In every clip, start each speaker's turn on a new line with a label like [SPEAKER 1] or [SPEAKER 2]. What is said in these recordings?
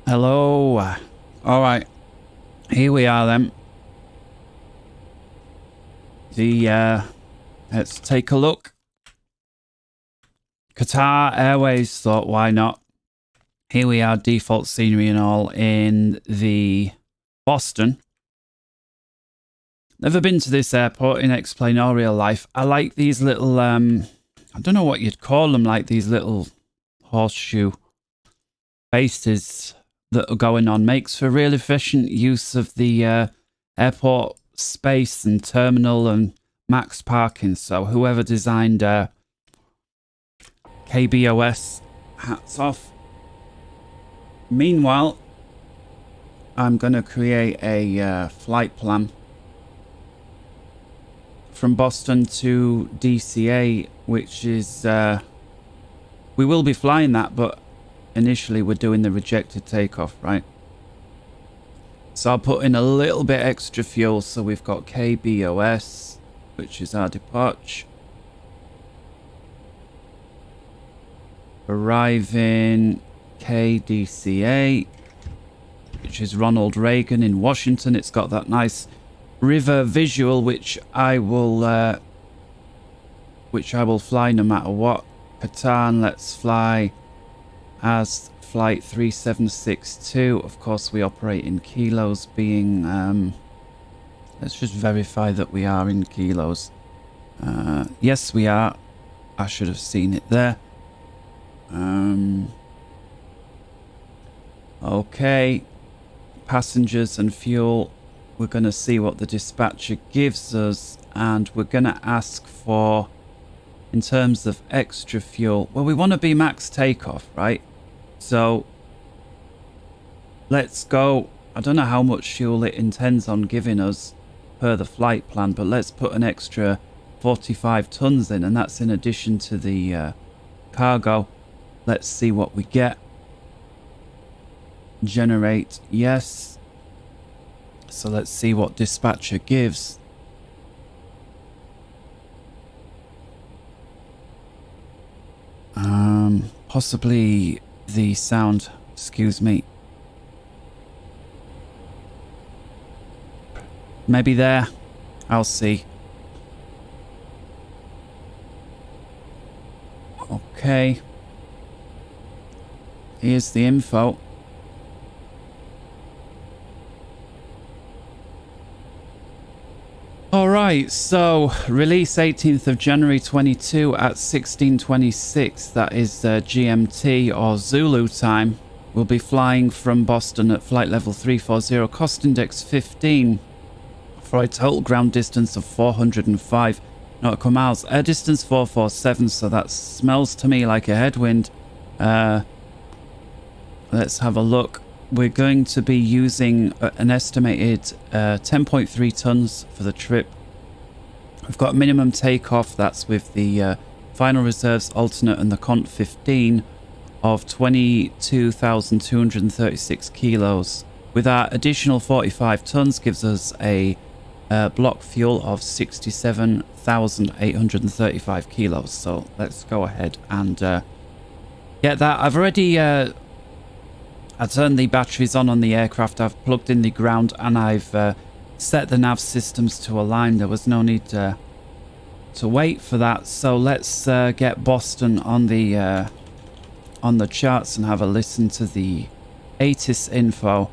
[SPEAKER 1] Hello. All right. Here we are then. Let's take a look. Qatar Airways thought, why not? Here we are, default scenery and all in the Boston. Never been to this airport in Xplane or real life. I like these little, I don't know what you'd call them, like these little horseshoe bases that are going on. Makes for real efficient use of the airport space and terminal and max parking. So whoever designed KBOS, hats off. Meanwhile, I'm going to create a flight plan from Boston to DCA, which is, we will be flying that, but initially we're doing the rejected takeoff, right? So I'll put in a little bit extra fuel. So we've got KBOS, which is our departure. Arriving KDCA, which is Ronald Reagan in Washington. It's got that nice river visual, which I will fly no matter what. Qatar, let's fly as flight 3762. Of course, we operate in kilos, being let's just verify that we are in kilos. Yes, we are. I should have seen it there. Okay, passengers and fuel. We're going to see what the dispatcher gives us, and we're going to ask for, in terms of extra fuel, well, we want to be max takeoff, right? So let's go. I don't know how much fuel it intends on giving us per the flight plan, but let's put an extra 45 tons in, and that's in addition to the cargo. Let's see what we get. Generate, yes. So let's see what dispatcher gives. Possibly the sound, excuse me. Maybe there. I'll see. Okay. Here's the info. Alright, so release 18th of January 22 at 16:26. That is GMT or Zulu time. We'll be flying from Boston at flight level 340, cost index 15 for a total ground distance of 405 nautical miles. Air distance 447, so that smells to me like a headwind. Let's have a look. We're going to be using an estimated 10.3 tons for the trip. We've got minimum takeoff, that's with the final reserves, alternate and the Cont 15 of 22,236 kilos. With our additional 45 tons gives us a block fuel of 67,835 kilos. So let's go ahead and get that. I've already I turned the batteries on the aircraft. I've plugged in the ground, and I've set the nav systems to align. There was no need to wait for that. So let's get Boston on the charts and have a listen to the ATIS info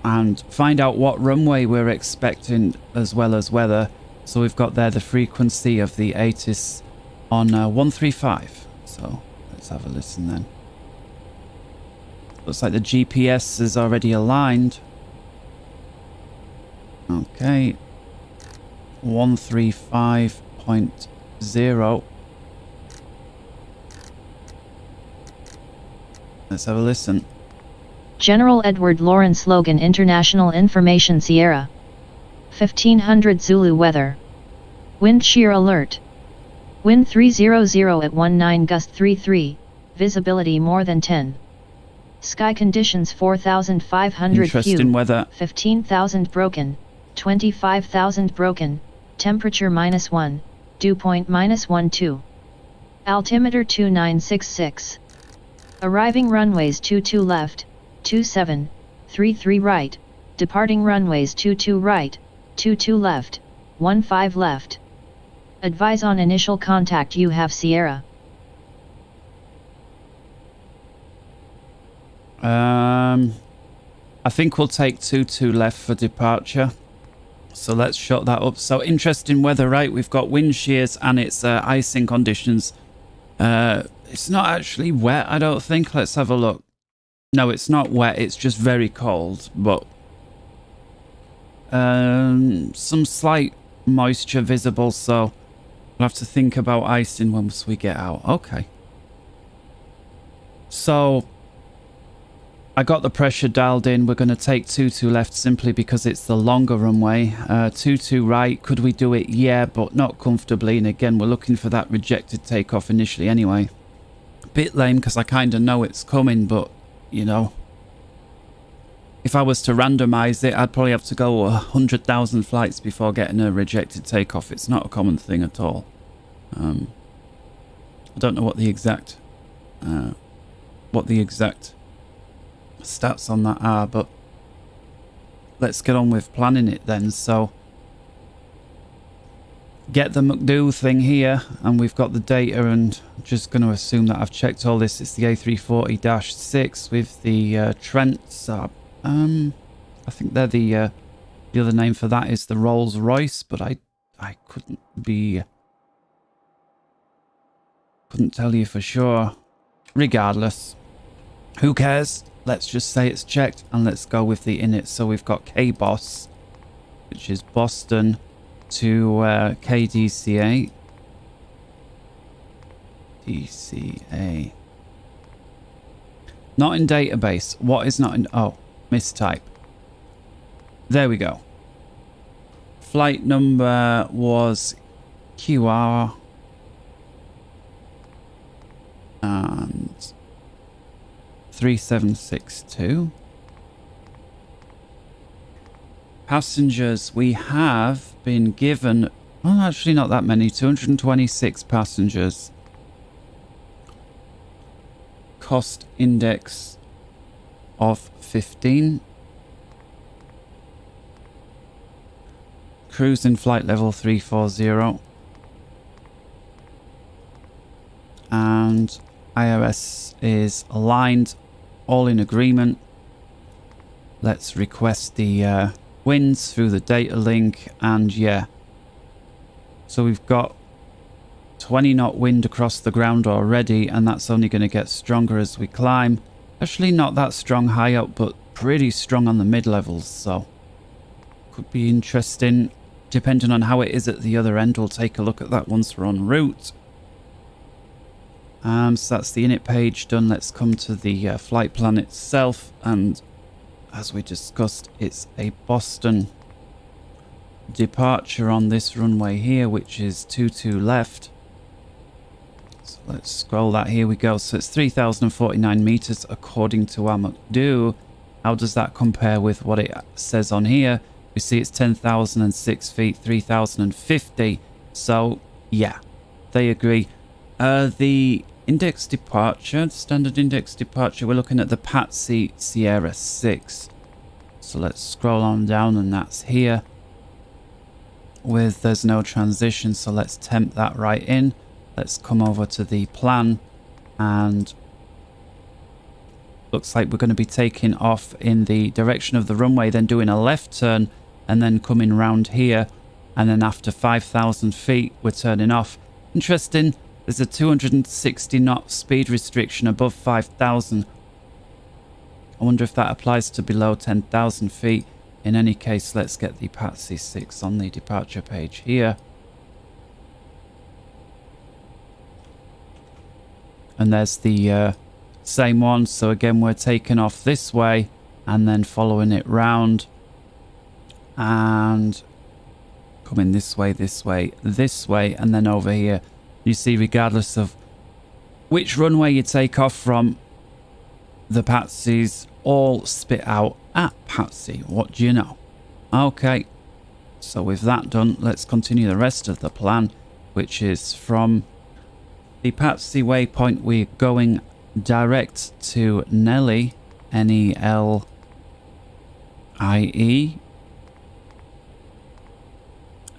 [SPEAKER 1] and find out what runway we're expecting, as well as weather. So we've got there the frequency of the ATIS on 135. So let's have a listen then. Looks like the GPS is already aligned. Okay. 135.0. Let's have a listen.
[SPEAKER 2] General Edward Lawrence Logan International Information Sierra. 1500 Zulu weather. Wind shear alert. Wind 300 at 19 gust 33, visibility more than 10. Sky conditions 4,500
[SPEAKER 1] Interesting
[SPEAKER 2] few,
[SPEAKER 1] weather.
[SPEAKER 2] 15,000 broken, 25,000 broken, temperature -1, dew point -12. Altimeter 2966. Arriving runways 22 left, 2733 right, departing runways 22 right, 22 left, 15 left. Advise on initial contact. You have Sierra.
[SPEAKER 1] I think we'll take 22 left for departure. So let's shut that up. So interesting weather, right? We've got wind shears and it's icing conditions. It's not actually wet, I don't think. Let's have a look. No, it's not wet. It's just very cold, but some slight moisture visible. So we'll have to think about icing once we get out. Okay. So I got the pressure dialed in. We're going to take 22 left simply because it's the longer runway. 22 right. Could we do it? Yeah, but not comfortably. And again, we're looking for that rejected takeoff initially anyway. Bit lame because I kind of know it's coming, but, you know, if I was to randomize it, I'd probably have to go 100,000 flights before getting a rejected takeoff. It's not a common thing at all. I don't know what the exact stats on that are, but let's get on with planning it then. So get the McDo thing here, and we've got the data, and I'm just going to assume that I've checked all this. It's the A340-6 with the Trents. I think they're the other name for that is the Rolls Royce, but I couldn't tell you for sure. Regardless, who cares? Let's just say it's checked, and let's go with the init. So we've got KBOS, which is Boston to KDCA. DCA. Not in database. What is not in... Oh, mistype. There we go. Flight number was QR. And 3762. Passengers, we have been given, well, actually not that many, 226 passengers. Cost index of 15. Cruising flight level 340. And IRS is aligned, all in agreement. Let's request the winds through the data link, and yeah, so we've got 20 knot wind across the ground already, and that's only going to get stronger as we climb. Actually not that strong high up, but pretty strong on the mid levels, so could be interesting depending on how it is at the other end. We'll take a look at that once we're en route. So that's the init page done. Let's come to the flight plan itself, and as we discussed, it's a Boston departure on this runway here, which is 22 left. So let's scroll that. Here we go. So it's 3,049 meters according to our McDo. How does that compare with what it says on here? We see it's 10,006 feet, 3,050. So yeah, they agree. The index departure, standard index departure, we're looking at the Patsy Sierra 6. So let's scroll on down, and that's here with there's no transition. So let's temp that right in. Let's come over to the plan, and looks like we're going to be taking off in the direction of the runway, then doing a left turn, and then coming round here, and then after 5,000 feet we're turning off. Interesting. There's a 260 knot speed restriction above 5,000. I wonder if that applies to below 10,000 feet. In any case, let's get the Patsy 6 on the departure page here. And there's the same one. So again, we're taking off this way and then following it round. And coming this way, this way, this way, and then over here. You see, regardless of which runway you take off from, the Patsies all spit out at Patsy. What do you know? Okay, so with that done, let's continue the rest of the plan, which is from the Patsy waypoint. We're going direct to Nelly, N-E-L-I-E.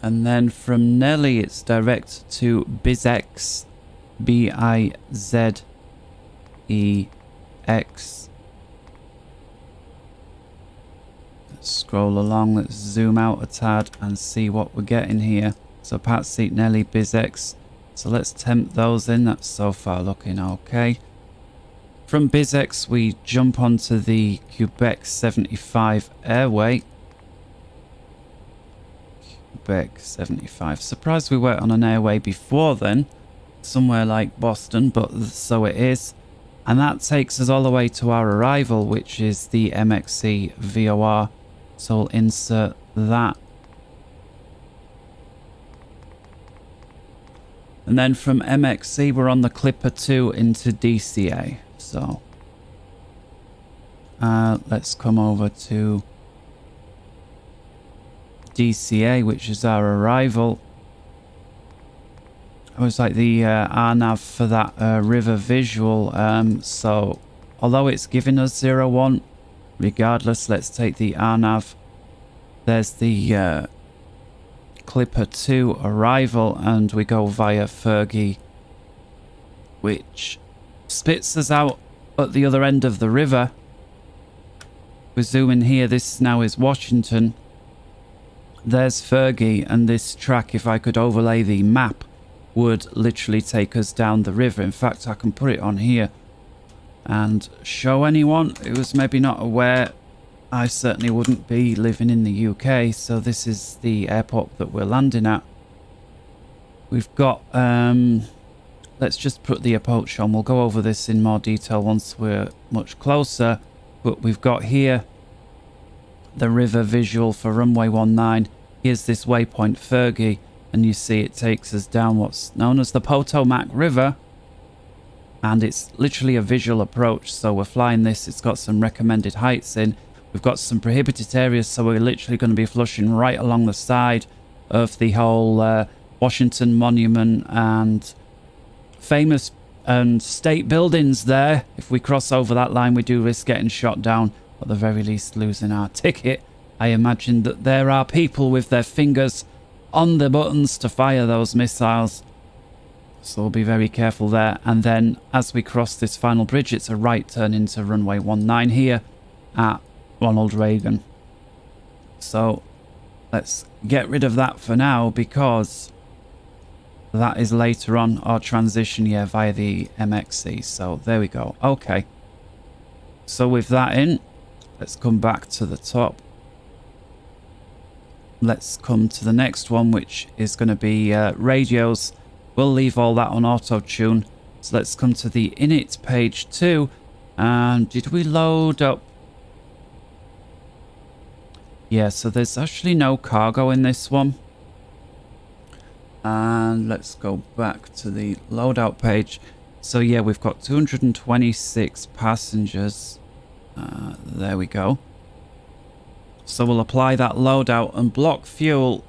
[SPEAKER 1] And then from Nelly, it's direct to BizX, B-I-Z-E-X. Let's scroll along, let's zoom out a tad and see what we're getting here. So Pat Seat, Nelly, BizX. So let's tempt those in, that's so far looking okay. From BizX, we jump onto the Quebec 75 Airway. Quebec 75. Surprised we weren't on an airway before then, somewhere like Boston, but so it is. And that takes us all the way to our arrival, which is the MXC VOR. So we'll insert that. And then from MXC, we're on the Clipper 2 into DCA. So let's come over to DCA, which is our arrival. It was like the RNAV for that river visual. So although it's giving us 01, regardless, let's take the RNAV. There's the Clipper 2 arrival, and we go via Fergie, which spits us out at the other end of the river. We zoom in here, this now is Washington. There's Fergie, and this track, if I could overlay the map, would literally take us down the river. In fact, I can put it on here and show anyone who was maybe not aware. I certainly wouldn't be living in the UK, so this is the airport that we're landing at. We've got, let's just put the approach on. We'll go over this in more detail once we're much closer. But we've got here the river visual for runway 19. Here's this waypoint Fergie, and you see it takes us down what's known as the Potomac River, and it's literally a visual approach. So we're flying this, it's got some recommended heights in, we've got some prohibited areas, so we're literally going to be flushing right along the side of the whole Washington Monument and famous and state buildings there. If we cross over that line, we do risk getting shot down, or at the very least losing our ticket. I imagine that there are people with their fingers on the buttons to fire those missiles, so we'll be very careful there. And then as we cross this final bridge, it's a right turn into runway 19 here at Ronald Reagan. So let's get rid of that for now, because that is later on our transition here via the MXC. So there we go. Okay, so with that in, let's come back to the top. Let's come to the next one, which is going to be radios. We'll leave all that on auto tune. So let's come to the init page 2. And did we load up? Yeah, so there's actually no cargo in this one. And let's go back to the loadout page. So yeah, we've got 226 passengers. There we go. So we'll apply that loadout, and block fuel,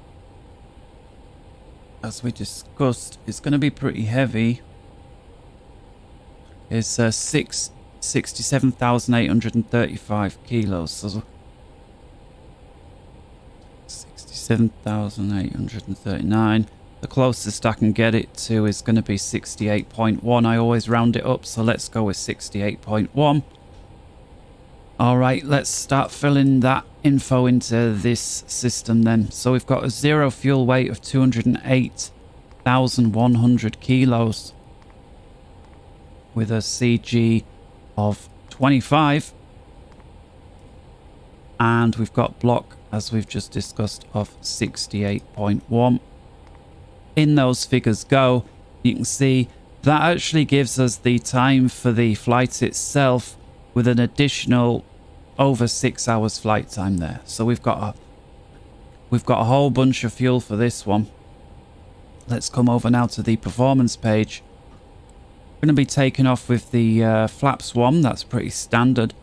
[SPEAKER 1] as we discussed, is going to be pretty heavy. It's 67,835 kilos. So 67,839. The closest I can get it to is going to be 68.1. I always round it up, so let's go with 68.1. Alright, let's start filling that info into this system then. So we've got a zero fuel weight of 208,100 kilos with a CG of 25. And we've got block, as we've just discussed, of 68.1. In those figures go, you can see that actually gives us the time for the flight itself, with an additional over 6 hours flight time there. So we've got a whole bunch of fuel for this one. Let's come over now to the performance page. We're going to be taking off with the flaps 1. That's pretty standard.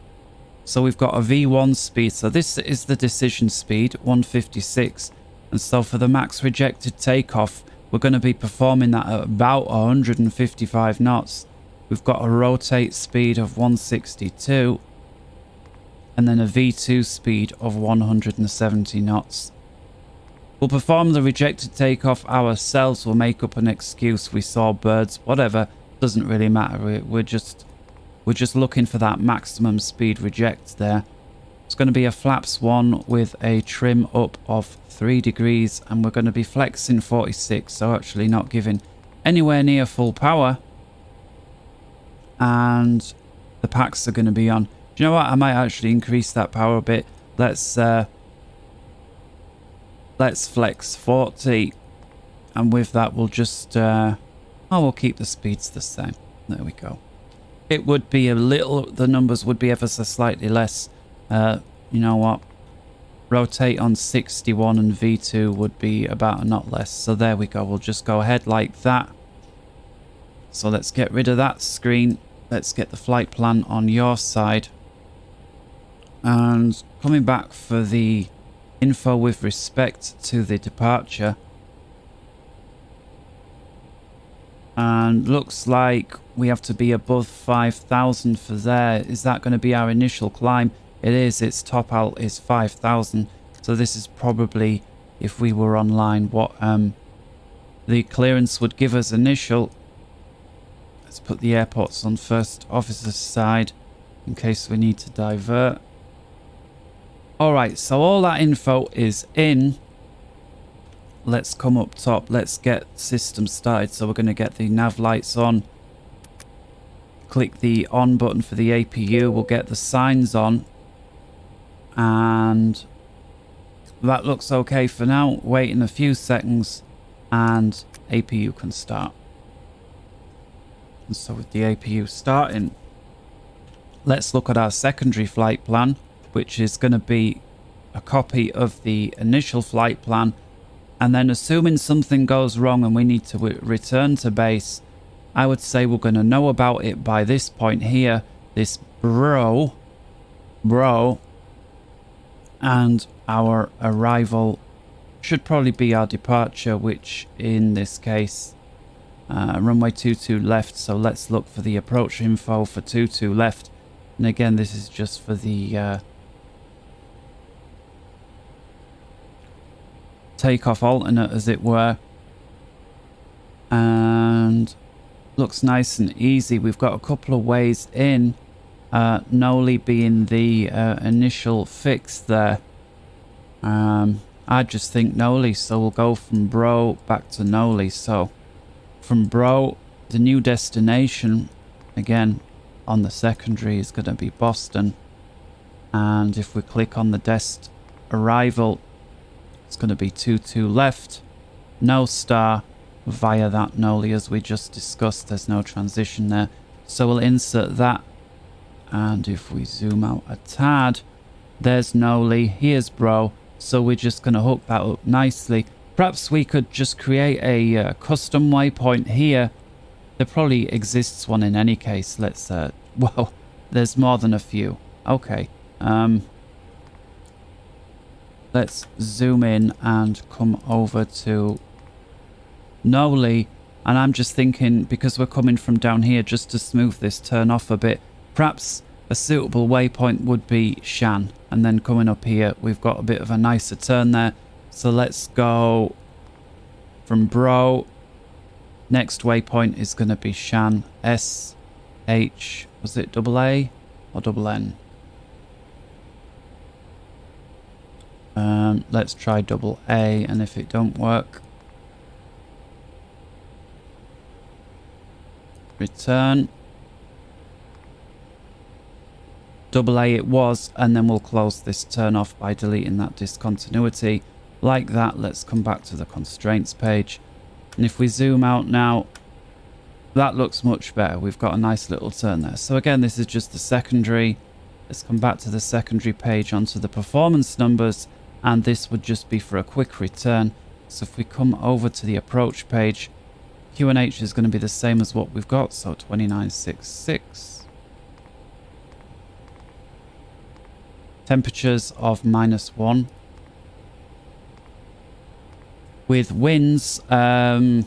[SPEAKER 1] So we've got a V1 speed. So this is the decision speed, 156. And so for the max rejected takeoff, we're going to be performing that at about 155 knots. We've got a rotate speed of 162. and then a V2 speed of 170 knots. We'll perform the rejected takeoff ourselves. We'll make up an excuse. We saw birds, whatever. Doesn't really matter. We're just looking for that maximum speed reject there. It's going to be a flaps 1 with a trim up of 3 degrees, and we're going to be flexing 46, so actually not giving anywhere near full power. And the packs are going to be on. Do you know what? I might actually increase that power a bit. Let's flex 40, and with that we'll just we'll keep the speeds the same. There we go. It would be a little, the numbers would be ever so slightly less. You know what, rotate on 61 and V2 would be about a knot less. So there we go. We'll just go ahead like that. So let's get rid of that screen. Let's get the flight plan on your side, and coming back for the info with respect to the departure. And looks like we have to be above 5,000 for there. Is that going to be our initial climb? It is. Its top alt is 5,000. So this is probably, if we were online, what the clearance would give us initial. Let's put the airports on first officer's side in case we need to divert. Alright, so all that info is in. Let's come up top. Let's get system started. So we're going to get the nav lights on. Click the on button for the APU. We'll get the signs on. And that looks okay for now. Wait in a few seconds and APU can start. And so with the APU starting, let's look at our secondary flight plan, which is going to be a copy of the initial flight plan. And then assuming something goes wrong and we need to return to base, I would say we're going to know about it by this point here. This bro. And our arrival should probably be our departure, which in this case, runway 22 left. So let's look for the approach info for 22 left. And again, this is just for the takeoff alternate, as it were. And looks nice and easy. We've got a couple of ways in. Noli being the initial fix there. I just think Noli, so we'll go from Bro back to Noli. So from Bro, the new destination again on the secondary is going to be Boston. And if we click on the dest arrival, it's going to be 22 left, no star via that Noli as we just discussed. There's no transition there, so we'll insert that. And if we zoom out a tad, there's Noli, here's Bro. So we're just going to hook that up nicely. Perhaps we could just create a custom waypoint here. There probably exists one in any case. Let's well, there's more than a few. Okay, let's zoom in and come over to Noli. And I'm just thinking, because we're coming from down here, just to smooth this turn off a bit, perhaps a suitable waypoint would be Shan. And then coming up here, we've got a bit of a nicer turn there. So let's go from Bro. Next waypoint is going to be Shan. S-H, was it double A or double N? Let's try double A, and if it don't work, return. Double A it was, and then we'll close this turn off by deleting that discontinuity. Like that, let's come back to the constraints page. And if we zoom out now, that looks much better. We've got a nice little turn there. So again, this is just the secondary. Let's come back to the secondary page onto the performance numbers, and this would just be for a quick return. So if we come over to the approach page, QNH is going to be the same as what we've got, so 2966. Temperatures of -1. With winds, I've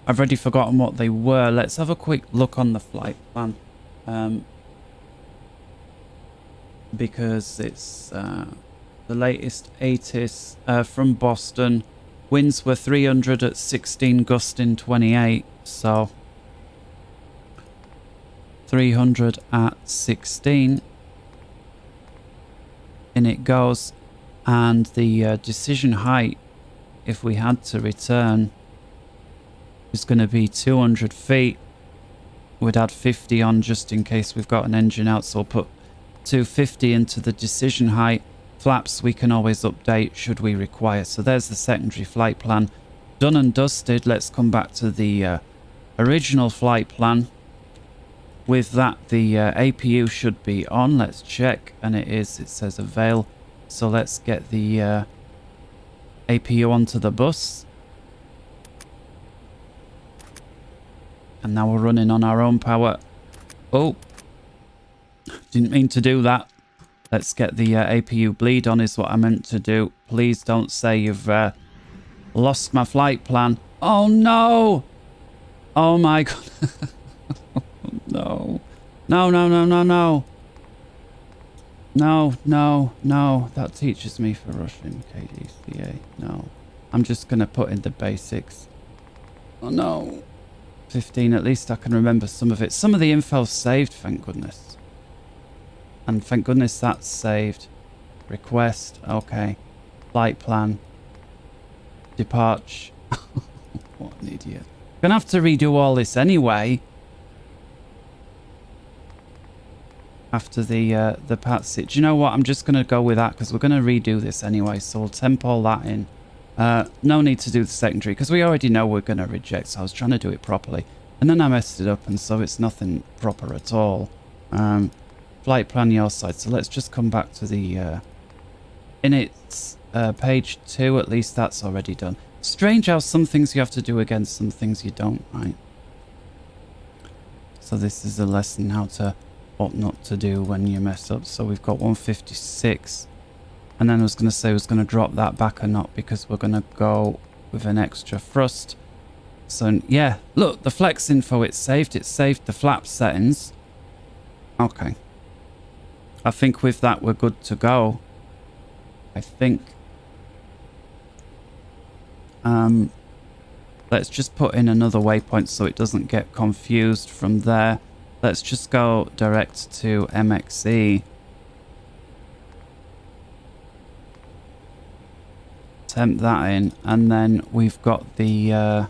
[SPEAKER 1] already forgotten what they were. Let's have a quick look on the flight plan. because it's the latest ATIS from Boston. Winds were 300 at 16, gusting 28, so 300 at 16. In it goes, and the decision height, if we had to return, is going to be 200 feet. We'd add 50 on just in case we've got an engine out, so we'll put 250 into the decision height. Flaps we can always update should we require. So there's the secondary flight plan done and dusted. Let's come back to the original flight plan. With that, the APU should be on. Let's check, and it is. It says avail. So let's get the APU onto the bus. And now we're running on our own power. Oh, didn't mean to do that. Let's get the APU bleed on is what I meant to do. Please don't say you've lost my flight plan. Oh no! Oh my god. No. No, no, no, no, no. No, no, no. That teaches me for Russian KDCA. No. I'm just going to put in the basics. Oh no. 15, at least I can remember some of it. Some of the info's saved, thank goodness. And thank goodness that's saved. Request, okay. Flight plan. Departure. What an idiot. Gonna have to redo all this anyway. After the patsy. Do you know what? I'm just gonna go with that because we're gonna redo this anyway. So we'll temp all that in. No need to do the secondary because we already know we're gonna reject. So I was trying to do it properly. And then I messed it up, and so it's nothing proper at all. Flight plan your side. So let's just come back to the in its page 2. At least that's already done. Strange how some things you have to do again, some things you don't, right? So this is a lesson how to what not to do when you mess up. So we've got 156, and then I was going to say I was going to drop that back or not because we're going to go with an extra thrust. So yeah, look, the flex info, it's saved the flap settings. Okay, I think with that we're good to go. I think let's just put in another waypoint so it doesn't get confused from there. Let's just go direct to MXE. Temp that in, and then we've got the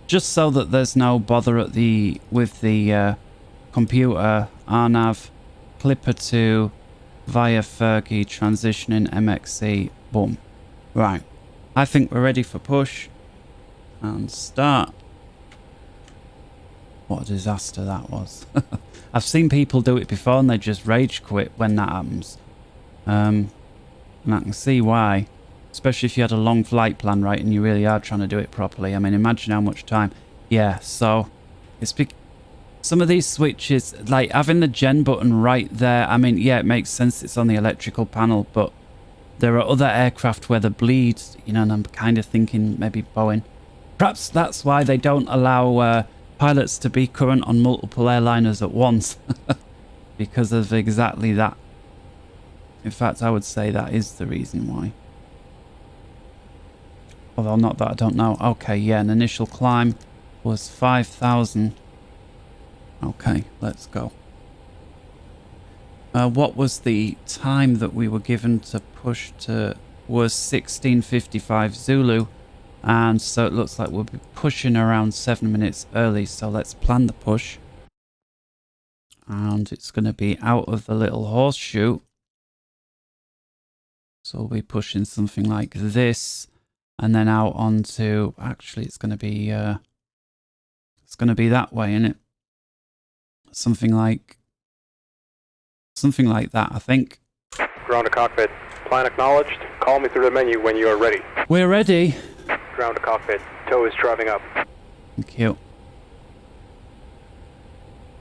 [SPEAKER 1] just so that there's no bother at the with the computer, RNAV Clipper 2 via Fergie transitioning MXE. Boom. Right. I think we're ready for push and start. What a disaster that was. I've seen people do it before and they just rage quit when that happens. And I can see why. Especially if you had a long flight plan, right, and you really are trying to do it properly. I mean, imagine how much time. Yeah, so it's some of these switches, like having the gen button right there. I mean, yeah, it makes sense. It's on the electrical panel, but there are other aircraft where the bleed, you know, and I'm kind of thinking maybe Boeing. Perhaps that's why they don't allow pilots to be current on multiple airliners at once. Because of exactly that. In fact, I would say that is the reason why. Although not that I don't know. Okay, yeah, an initial climb was 5,000. Okay, let's go. What was the time that we were given to push to? Was 16:55 Zulu. And so it looks like we'll be pushing around 7 minutes early. So let's plan the push. And it's going to be out of the little horseshoe. So we'll be pushing something like this. And then out onto, actually it's going to be that way, isn't it? Something like that, I think.
[SPEAKER 3] Ground to cockpit. Plan acknowledged. Call me through the menu when you are ready.
[SPEAKER 1] We're ready.
[SPEAKER 3] Ground to cockpit. Tow is driving up.
[SPEAKER 1] Thank you.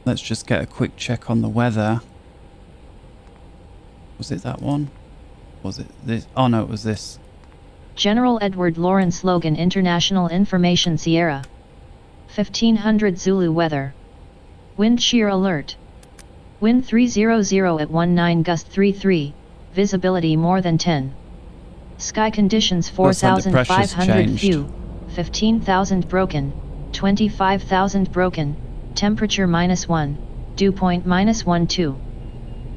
[SPEAKER 1] Let's just get a quick check on the weather. Was it that one? Was it this? Oh no, it was this.
[SPEAKER 2] General Edward Lawrence Logan International Information Sierra. 1500 Zulu weather. Wind shear alert. Wind 300 at 19 gust 33, visibility more than 10. Sky conditions
[SPEAKER 1] Looks like the pressure's
[SPEAKER 2] 4,500
[SPEAKER 1] changed.
[SPEAKER 2] few, 15,000 broken, 25,000 broken, temperature -1, dew point -12.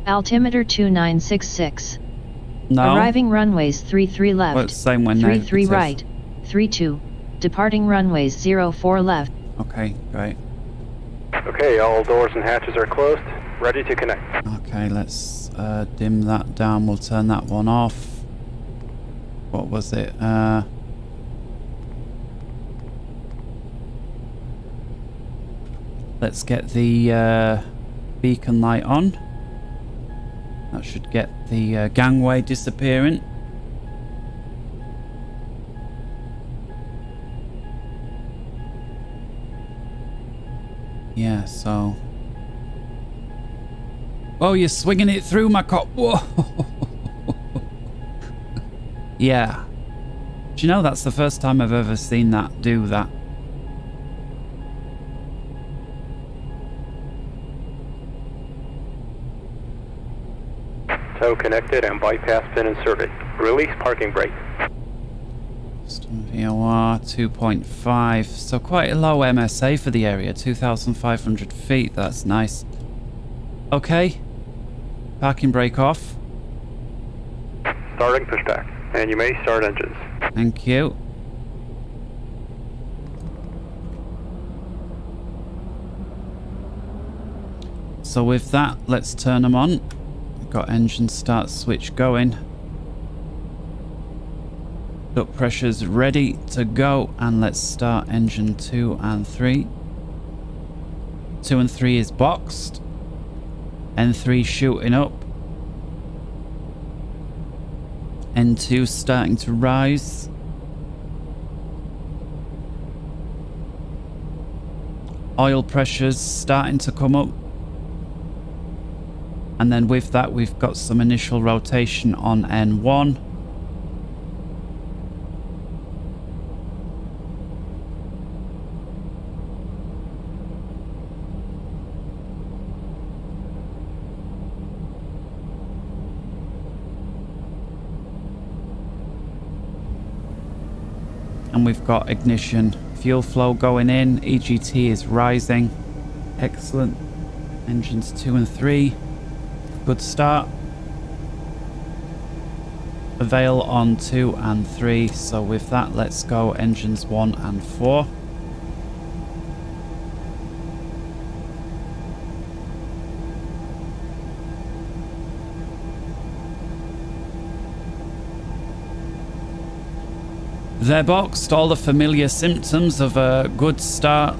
[SPEAKER 2] Altimeter 2966.
[SPEAKER 1] No.
[SPEAKER 2] Arriving runways 33 left,
[SPEAKER 1] Well, it's the same when
[SPEAKER 2] 33
[SPEAKER 1] negative.
[SPEAKER 2] right, 32, departing runways 04 left.
[SPEAKER 1] Okay, great.
[SPEAKER 3] Okay, all doors and hatches are closed. Ready to connect.
[SPEAKER 1] Okay, let's dim that down. We'll turn that one off. What was it? Let's get the beacon light on. That should get the gangway disappearing. Yeah, so... Oh, you're swinging it through my cop. Whoa! Yeah. Do you know that's the first time I've ever seen that do that?
[SPEAKER 3] Tow connected and bypass pin inserted. Release parking brake.
[SPEAKER 1] Custom VOR 2.5. So quite a low MSA for the area. 2,500 feet. That's nice. Okay. Parking brake off.
[SPEAKER 3] Starting pushback. And you may start engines.
[SPEAKER 1] Thank you. So with that, let's turn them on. We've got engine start switch going. Duct pressure's ready to go, and let's start engine 2 and 3. 2 and 3 is boxed. N3 shooting up. N2 starting to rise. Oil pressure's starting to come up. And then with that, we've got some initial rotation on N1. And we've got ignition fuel flow going in. EGT is rising. Excellent. Engines 2 and 3. Good start. Avail on 2 and 3. So with that, let's go engines 1 and 4. They're boxed, all the familiar symptoms of a good start.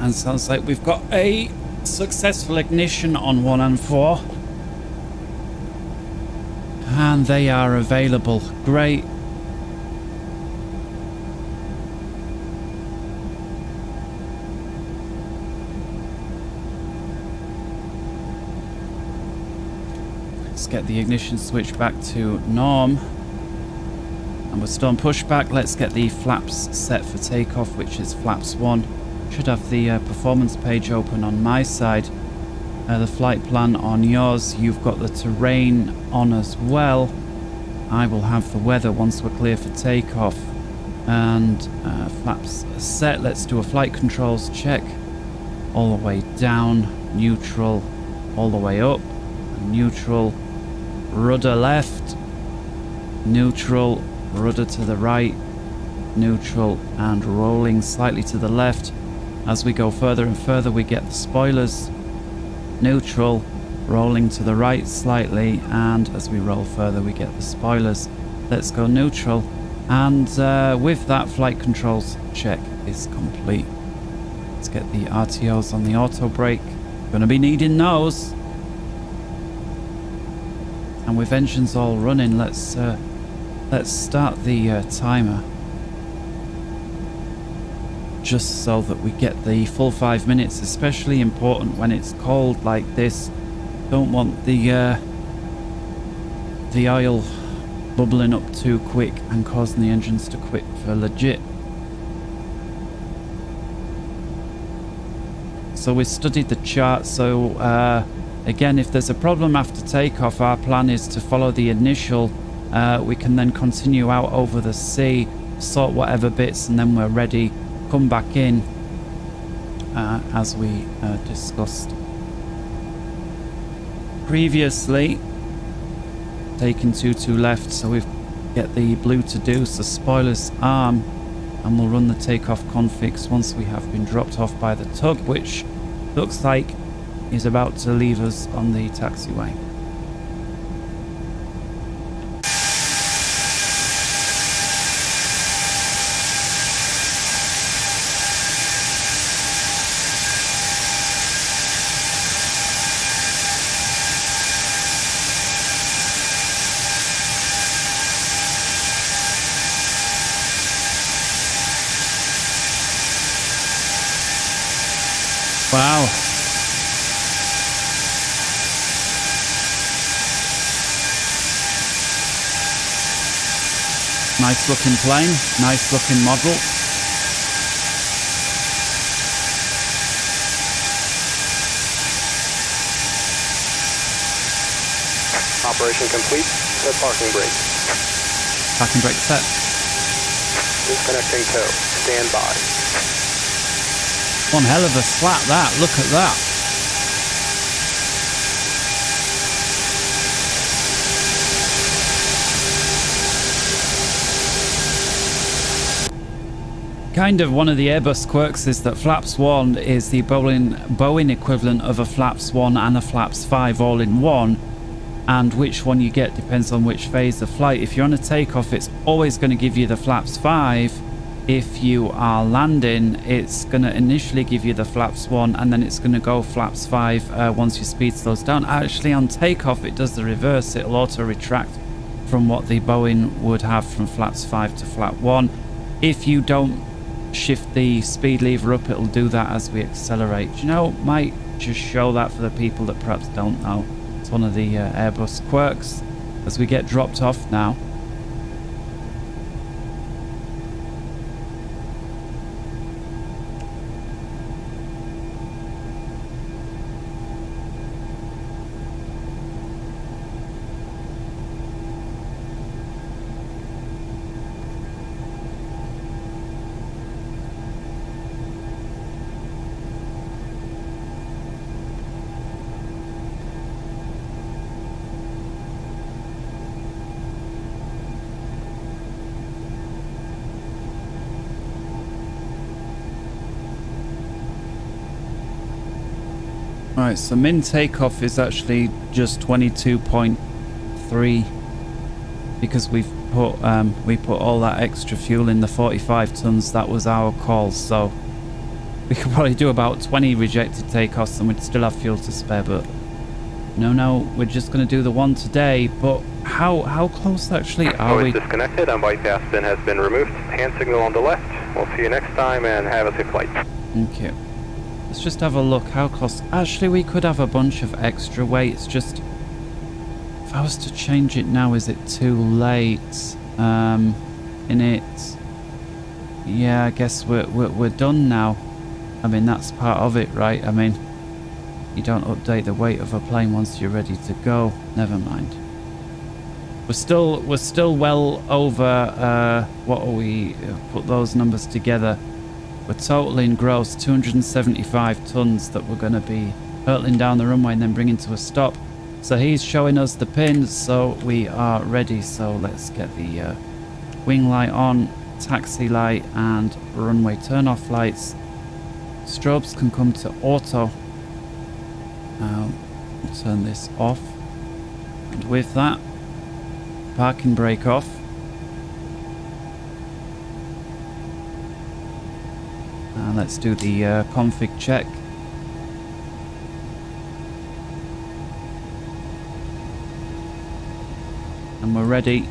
[SPEAKER 1] And sounds like we've got a successful ignition on 1 and 4. And they are available. Great. Let's get the ignition switch back to norm. And we're still on pushback. Let's get the flaps set for takeoff, which is flaps 1. Should have the performance page open on my side. The flight plan on yours. You've got the terrain on as well. I will have the weather once we're clear for takeoff. And flaps set. Let's do a flight controls check. All the way down. Neutral. All the way up. Neutral. Rudder left. Neutral. Rudder to the right. Neutral. And rolling slightly to the left. As we go further and further, we get the spoilers. Neutral, rolling to the right slightly, and as we roll further, we get the spoilers. Let's go neutral. And with that, flight controls check is complete. Let's get the RTOs on the auto brake. Gonna be needing those. And with engines all running, let's start the timer. Just so that we get the full 5 minutes, especially important when it's cold like this. Don't want the oil bubbling up too quick and causing the engines to quit for legit. So we studied the chart, so again, if there's a problem after takeoff, our plan is to follow the initial. We can then continue out over the sea, sort whatever bits, and then we're ready, come back in as we discussed previously. Taking 22 left, so we get the blue to do, so spoilers arm, and we'll run the takeoff configs once we have been dropped off by the tug, which looks like is about to leave us on the taxiway. Wow. Nice looking plane, nice looking model.
[SPEAKER 3] Operation complete. Set parking brake.
[SPEAKER 1] Parking brake set.
[SPEAKER 3] Disconnecting tow. Stand by.
[SPEAKER 1] One hell of a slap that, look at that. Kind of one of the Airbus quirks is that flaps 1 is the Boeing equivalent of a flaps 1 and a flaps 5 all in one, and which one you get depends on which phase of flight. If you're on a takeoff, it's always going to give you the flaps 5. If you are landing, it's going to initially give you the flaps 1 and then it's going to go flaps 5 once your speed slows down. Actually, on takeoff, it does the reverse. It'll auto retract from what the Boeing would have from flaps 5 to flap 1. If you don't shift the speed lever up, it'll do that as we accelerate. You know, might just show that for the people that perhaps don't know. It's one of the Airbus quirks as we get dropped off now. Right, so min takeoff is actually just 22.3 because we put all that extra fuel in the 45 tons. That was our call, so we could probably do about 20 rejected takeoffs and we'd still have fuel to spare. But no, we're just going to do the one today. But how close actually are we?
[SPEAKER 3] Disconnected and bypass bin has been removed. Hand signal on the left. We'll see you next time and have a safe flight.
[SPEAKER 1] Okay. Let's just have a look how close. Actually, we could have a bunch of extra weight. It's just, if I was to change it now, is it too late? In it, yeah, I guess we're done now. I mean, that's part of it, right? I mean, you don't update the weight of a plane once you're ready to go. Never mind. We're still well over. What are we? Put those numbers together. We're totaling gross 275 tons that we're going to be hurtling down the runway and then bringing to a stop. So he's showing us the pins, so we are ready. So let's get the wing light on, taxi light and runway turn-off lights. Strobes can come to auto. We'll turn this off. And with that, parking brake off. Let's do the config check. And we're ready.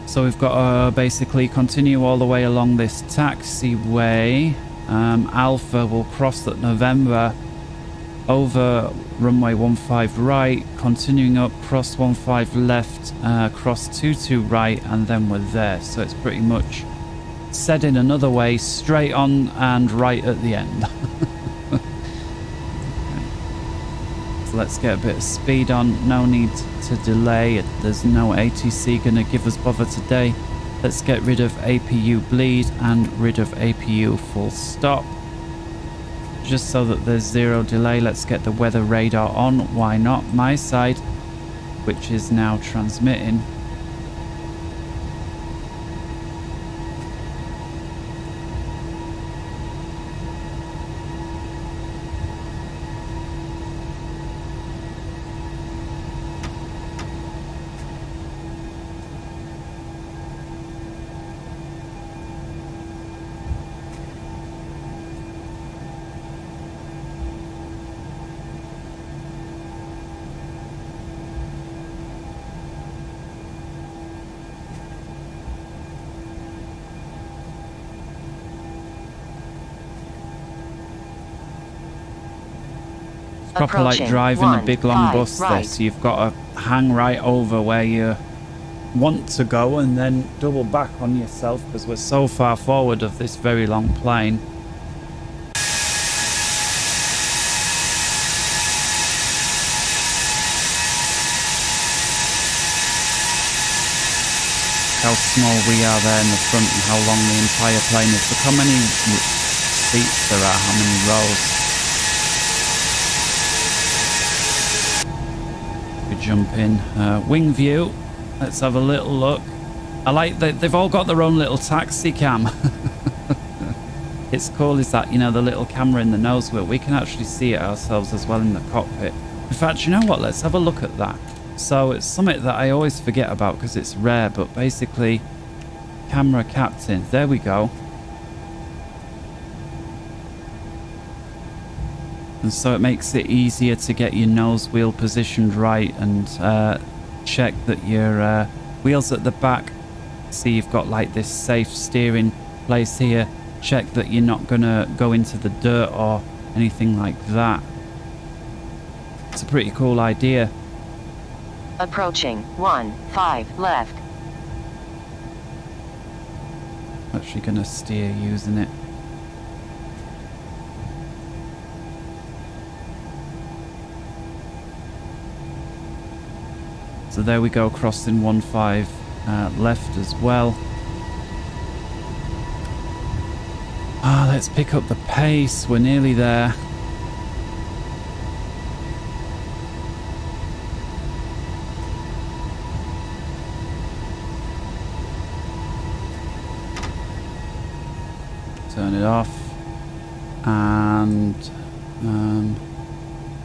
[SPEAKER 1] So we've got to basically continue all the way along this taxiway. Alpha will cross at November over runway 15 right, continuing up, cross 15 left, cross 22 right, and then we're there. So it's pretty much said in another way, straight on and right at the end. So let's get a bit of speed on, no need to delay. There's no ATC gonna give us bother today. Let's get rid of APU bleed and rid of APU full stop. Just so that there's zero delay, let's get the weather radar on. Why not? My side, which is now transmitting. Proper like driving a big long bus
[SPEAKER 4] right.
[SPEAKER 1] this. You've got to hang right over where you want to go and then double back on yourself because we're so far forward of this very long plane. How small we are there in the front and how long the entire plane is. Look how many seats there are, how many rows. Jump in wing view. Let's have a little look. I like that they've all got their own little taxi cam. It's cool is that, you know, the little camera in the nose wheel, we can actually see it ourselves as well in the cockpit. In fact, you know what, let's have a look at that. So it's something that I always forget about because it's rare, but basically camera captain, there we go. And so it makes it easier to get your nose wheel positioned right and check that your wheels at the back. See, you've got like this safe steering place here. Check that you're not going to go into the dirt or anything like that. It's a pretty cool idea.
[SPEAKER 4] Approaching 15 left.
[SPEAKER 1] Actually going to steer using it. So there we go, crossing 15 left as well. Let's pick up the pace. We're nearly there. Turn it off and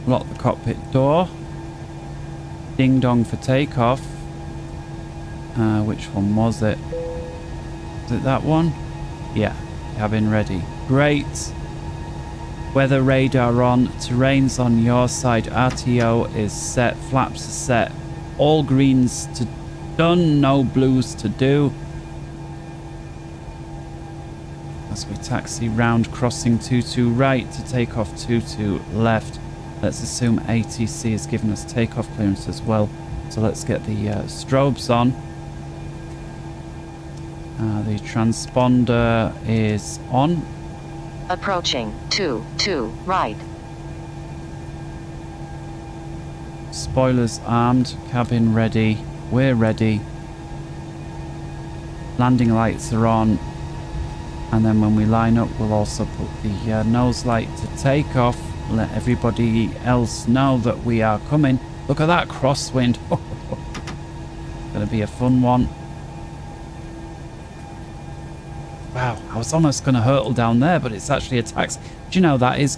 [SPEAKER 1] lock the cockpit door. Ding dong for takeoff. Which one was it? Was it that one? Yeah, cabin ready. Great. Weather radar on. Terrain's on your side. RTO is set. Flaps are set. All greens to done. No blues to do. As we taxi round, crossing 22 right to take off 22 left. Let's assume ATC has given us takeoff clearance as well. So let's get the strobes on. The transponder is on.
[SPEAKER 4] Approaching 22 right.
[SPEAKER 1] Spoilers armed, cabin ready. We're ready. Landing lights are on. And then when we line up, we'll also put the nose light to take off. Let everybody else know that we are coming. Look at that crosswind. Gonna be a fun one. Wow, I was almost gonna hurtle down there, but it's actually a taxi. Do you know that is?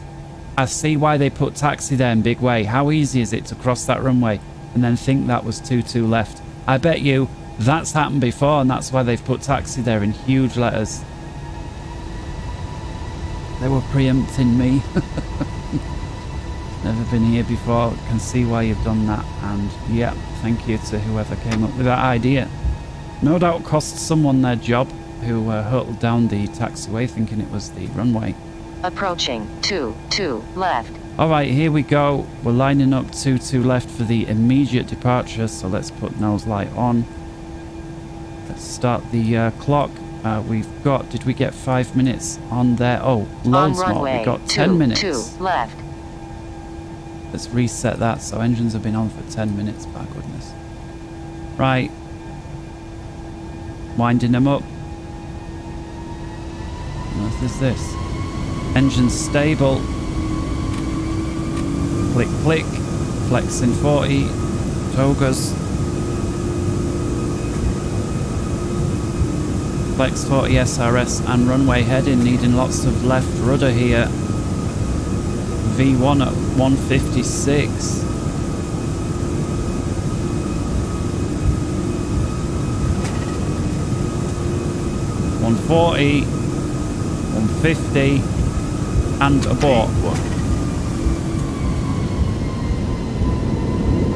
[SPEAKER 1] I see why they put taxi there in big way. How easy is it to cross that runway and then think that was 22 left? I bet you that's happened before, and that's why they've put taxi there in huge letters. They were preempting me. Never been here before. Can see why you've done that. And yeah, thank you to whoever came up with that idea. No doubt cost someone their job who hurtled down the taxiway thinking it was the runway.
[SPEAKER 4] Approaching 22 left.
[SPEAKER 1] Alright, here we go. We're lining up 22 left for the immediate departure. So let's put nose light on. Let's start the clock. We've got, did we get 5 minutes on there? Oh, loads more. We got 10 minutes.
[SPEAKER 4] 2 left.
[SPEAKER 1] Let's reset that. So engines have been on for 10 minutes, by goodness. Right. Winding them up. What is this? Engine stable. Click, click. Flexing 40. Togas. Flex 40 SRS and runway heading. Needing lots of left rudder here. V1 at 156. $140, $150, and abort.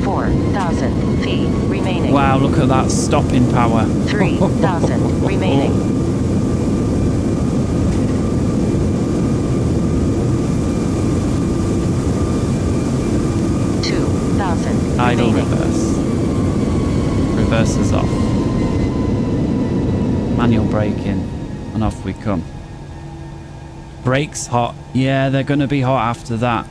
[SPEAKER 4] 4,000 feet remaining.
[SPEAKER 1] Wow, look at that stopping power.
[SPEAKER 4] 3,000 remaining.
[SPEAKER 1] Idle reverse. Reverse is off. Manual braking. And off we come. Brakes hot. Yeah, they're going to be hot after that.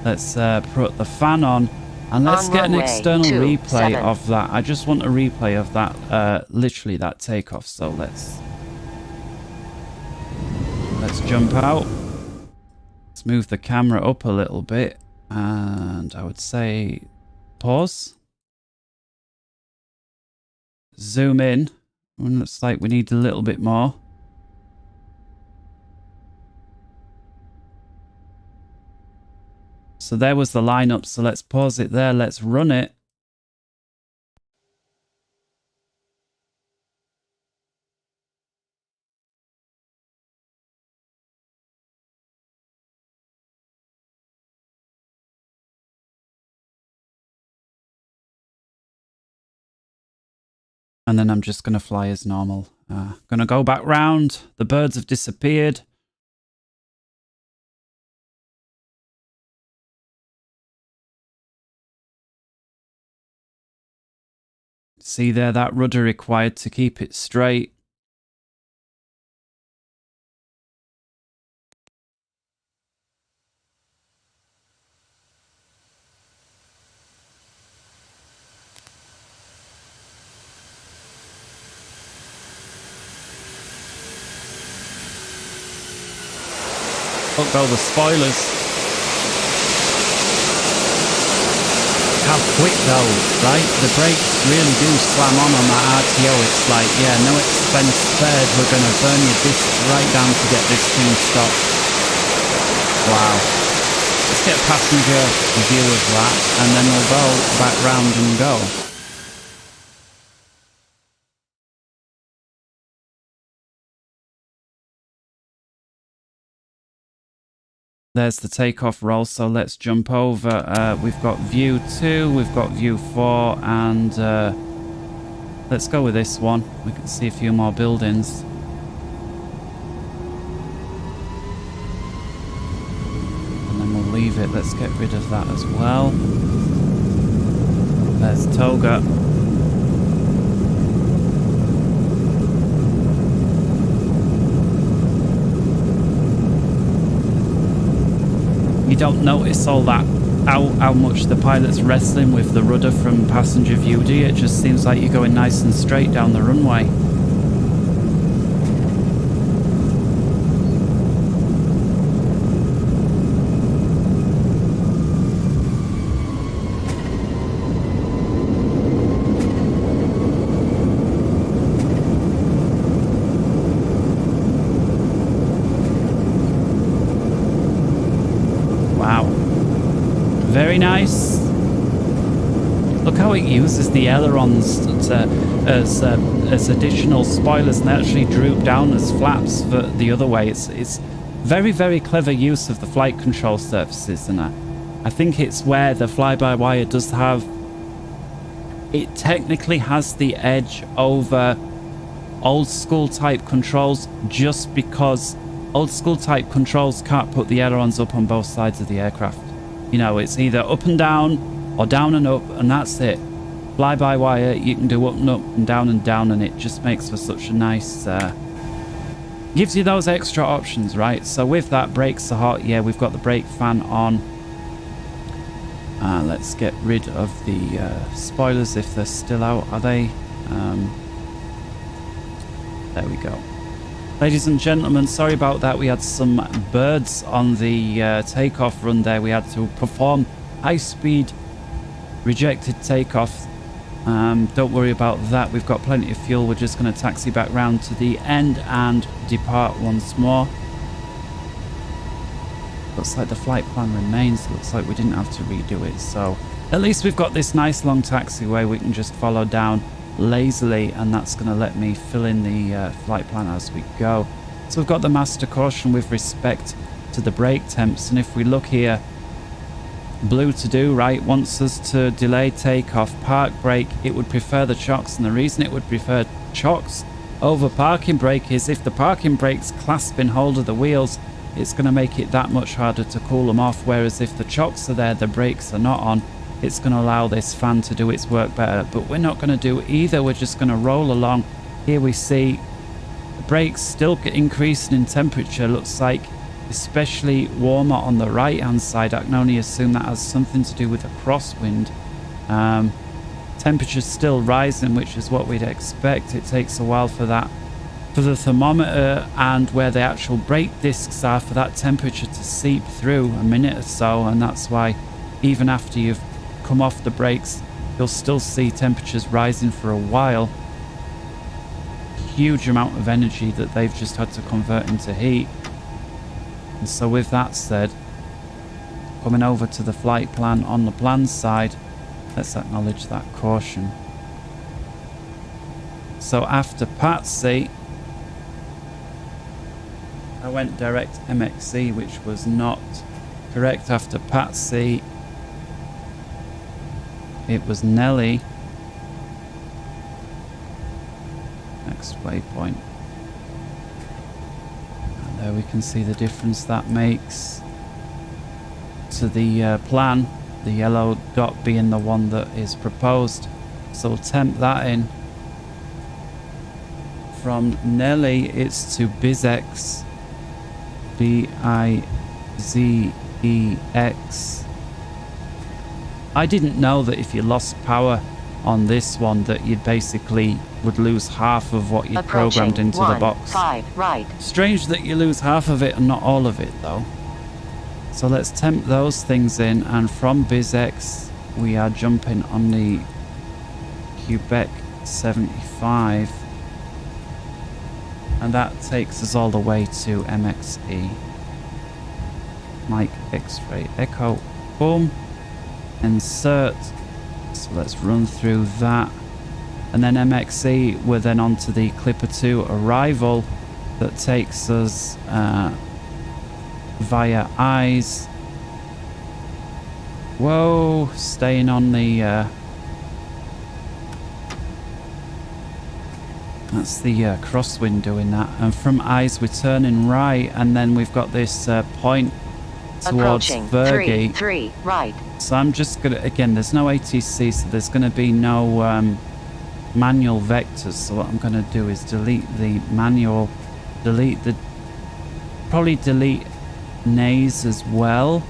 [SPEAKER 1] Let's put the fan on. And let's get an external replay of that. I just want a replay of that. Literally that takeoff. So let's jump out. Let's move the camera up a little bit. And I would say pause. Zoom in. Looks like we need a little bit more. So there was the lineup. So let's pause it there. Let's run it. And then I'm just going to fly as normal. Going to go back round. The birds have disappeared. See there, that rudder required to keep it straight. Look, go the spoilers. How quick though, right? The brakes really do slam on that RTO. It's like, yeah, no expense spared. We're going to burn your disc right down to get this thing stopped. Wow. Let's get a passenger view of that and then we'll go back round and go. There's the takeoff roll, so let's jump over. We've got view 2, we've got view 4, and let's go with this one. We can see a few more buildings. And then we'll leave it. Let's get rid of that as well. There's Toga. You don't notice all that, how much the pilot's wrestling with the rudder from passenger view, do you? It just seems like you're going nice and straight down the runway. Very nice. Look how it uses the ailerons as additional spoilers, and they actually droop down as flaps for the other way. It's very, very clever use of the flight control surfaces, and I think it's where the fly-by-wire does have... It technically has the edge over old school type controls, just because old school type controls can't put the ailerons up on both sides of the aircraft. You know, it's either up and down or down and up, and that's it. Fly-by-wire, you can do up and down, and it just makes for such a nice... gives you those extra options, right? So with that, brakes are hot. Yeah, we've got the brake fan on. Let's get rid of the spoilers if they're still out. Are they? There we go. Ladies and gentlemen, sorry about that. We had some birds on the takeoff run there. We had to perform high-speed rejected takeoff. Don't worry about that. We've got plenty of fuel. We're just going to taxi back round to the end and depart once more. Looks like the flight plan remains. Looks like we didn't have to redo it. So at least we've got this nice long taxiway we can just follow down lazily, and that's going to let me fill in the flight plan as we go. So we've got the master caution with respect to the brake temps, and if we look here, blue to do, right, wants us to delay takeoff, park brake. It would prefer the chocks, and the reason it would prefer chocks over parking brake is if the parking brake's clasping hold of the wheels, it's going to make it that much harder to cool them off, whereas if the chocks are there, the brakes are not on, it's going to allow this fan to do its work better. But we're not going to do either. We're just going to roll along. Here we see the brakes still increasing in temperature. Looks like especially warmer on the right hand side. I can only assume that has something to do with the crosswind. Temperature's still rising, which is what we'd expect. It takes a while for that, for the thermometer and where the actual brake discs are, for that temperature to seep through, a minute or so, and that's why even after you've come off the brakes, you'll still see temperatures rising for a while. Huge amount of energy that they've just had to convert into heat. And so with that said, coming over to the flight plan on the plan side, let's acknowledge that caution. So after Patsy, I went direct MXC, which was not correct. After Patsy, it was Nelly. Next waypoint. And there we can see the difference that makes to the plan. The yellow dot being the one that is proposed. So we'll temp that in. From Nelly, it's to Bizex. B-I-Z-E-X. I didn't know that if you lost power on this one that you basically would lose half of what you'd programmed into the box.
[SPEAKER 4] 5 right.
[SPEAKER 1] Strange that you lose half of it and not all of it though. So let's temp those things in, and from Bizex we are jumping on the Quebec 75, and that takes us all the way to MXE. Mike X-ray Echo, boom, insert. So let's run through that, and then MXE, we're then on to the Clipper 2 arrival that takes us via eyes. Whoa, staying on the that's the crosswind doing that, and from eyes we're turning right, and then we've got this point towards Fergie.
[SPEAKER 4] 3 right.
[SPEAKER 1] So I'm just gonna, again, there's no ATC, so there's gonna be no manual vectors. So what I'm gonna do is delete the manual, probably delete Nays as well,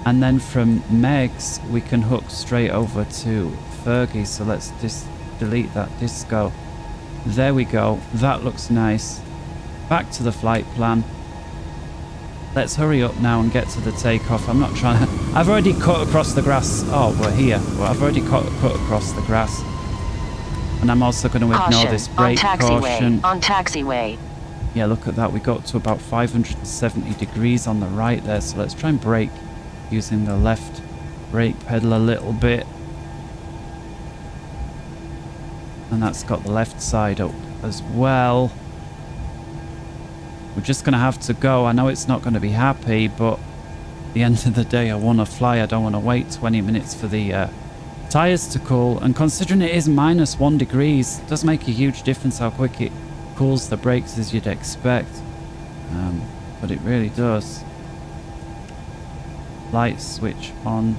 [SPEAKER 1] and then from Megs we can hook straight over to Fergie. So let's just delete that disco. There we go, that looks nice. Back to the flight plan. Let's hurry up now and get to the takeoff. I'm not trying to... I've already cut across the grass. Oh, we're here. Well, I've already cut across the grass. And I'm also going to ignore this brake caution.
[SPEAKER 4] On taxiway.
[SPEAKER 1] Yeah, look at that. We got to about 570 degrees on the right there. So let's try and brake using the left brake pedal a little bit. And that's got the left side up as well. We're just going to have to go. I know it's not going to be happy, but the end of the day, I want to fly. I don't want to wait 20 minutes for the tyres to cool. And considering it is -1 degrees, it does make a huge difference how quick it cools the brakes as you'd expect. But it really does. Light switch on.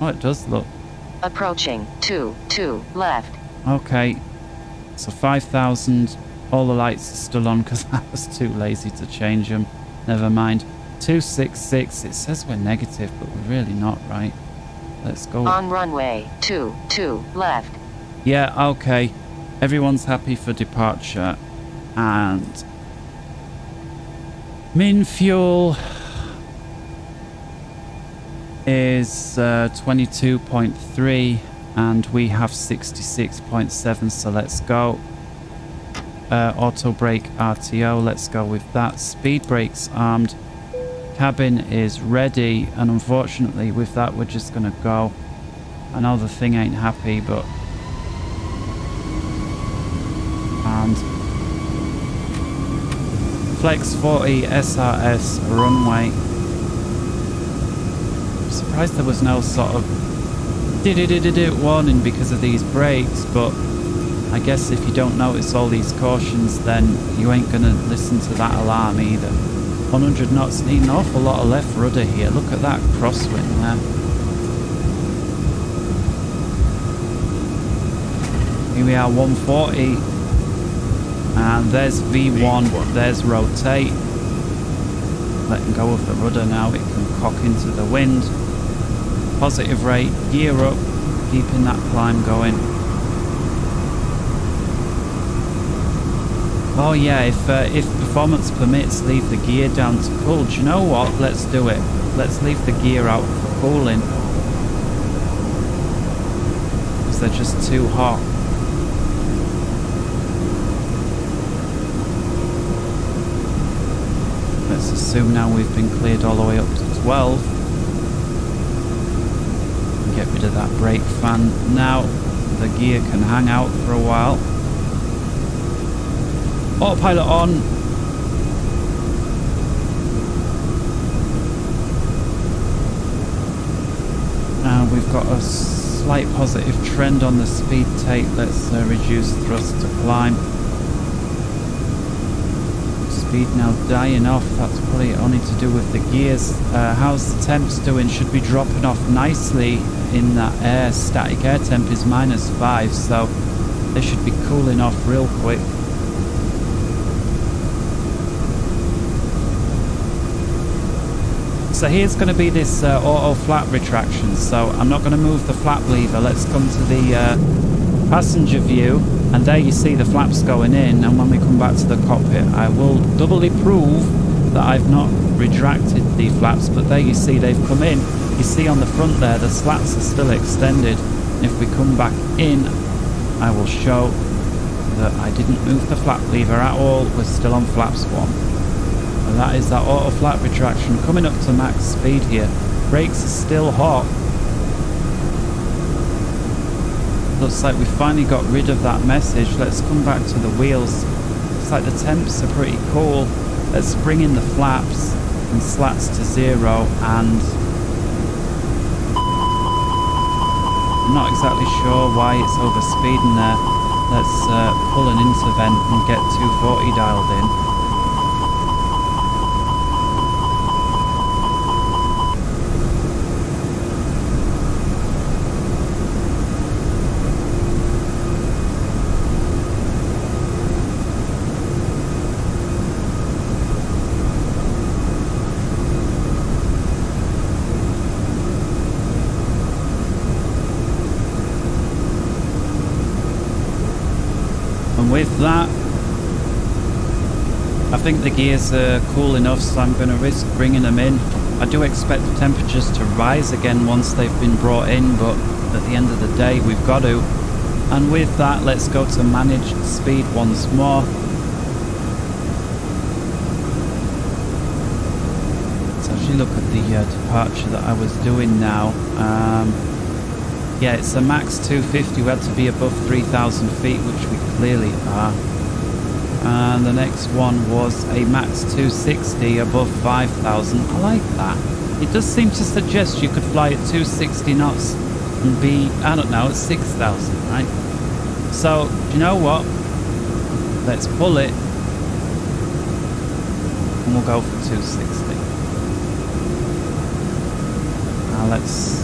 [SPEAKER 1] Oh, it does look.
[SPEAKER 4] Approaching 2 left.
[SPEAKER 1] Okay. So 5,000. All the lights are still on because I was too lazy to change them. Never mind. 266. It says we're negative, but we're really not, right? Let's go.
[SPEAKER 4] On runway 2 left.
[SPEAKER 1] Yeah, okay. Everyone's happy for departure. And min fuel is 22.3 and we have 66.7, so let's go. Auto brake RTO, let's go with that. Speed brakes armed. Cabin is ready, and unfortunately with that we're just gonna go. I know the thing ain't happy, but and Flex 40 SRS runway. I'm surprised there was no sort of warning because of these brakes, but I guess if you don't notice all these cautions, then you ain't gonna listen to that alarm either. 100 knots, need an awful lot of left rudder here. Look at that crosswind there. Here we are, 140. And there's V1, there's rotate. Letting go of the rudder now, it can cock into the wind. Positive rate, gear up, keeping that climb going. Oh yeah, if performance permits, leave the gear down to cool. Do you know what? Let's do it. Let's leave the gear out for cooling. Because they're just too hot. Let's assume now we've been cleared all the way up to 12. Get rid of that brake fan. Now the gear can hang out for a while. Autopilot on. We've got a slight positive trend on the speed take. Let's reduce thrust to climb. Speed now dying off. That's probably only to do with the gears. How's the temps doing? Should be dropping off nicely in that air. Static air temp is -5, so they should be cooling off real quick. So here's going to be this auto flap retraction, so I'm not going to move the flap lever. Let's come to the passenger view, and there you see the flaps going in, and when we come back to the cockpit I will doubly prove that I've not retracted the flaps, but there you see they've come in. You see on the front there the slats are still extended. If we come back in, I will show that I didn't move the flap lever at all. We're still on flaps 1. And that is that auto flap retraction coming up to max speed here. Brakes are still hot. Looks like we finally got rid of that message. Let's come back to the wheels. Looks like the temps are pretty cool. Let's bring in the flaps and slats to 0, and I'm not exactly sure why it's overspeeding there. Let's pull an intervent and get 240 dialed in. With that, I think the gears are cool enough, so I'm going to risk bringing them in. I do expect the temperatures to rise again once they've been brought in, but at the end of the day we've got to. And with that, let's go to managed speed once more. Let's actually look at the departure that I was doing now. Yeah, it's a max 250. We had to be above 3,000 feet, which we clearly are. And the next one was a max 260 above 5,000. I like that. It does seem to suggest you could fly at 260 knots and be, I don't know, at 6,000, right? So, do you know what? Let's pull it. And we'll go for 260. Now let's...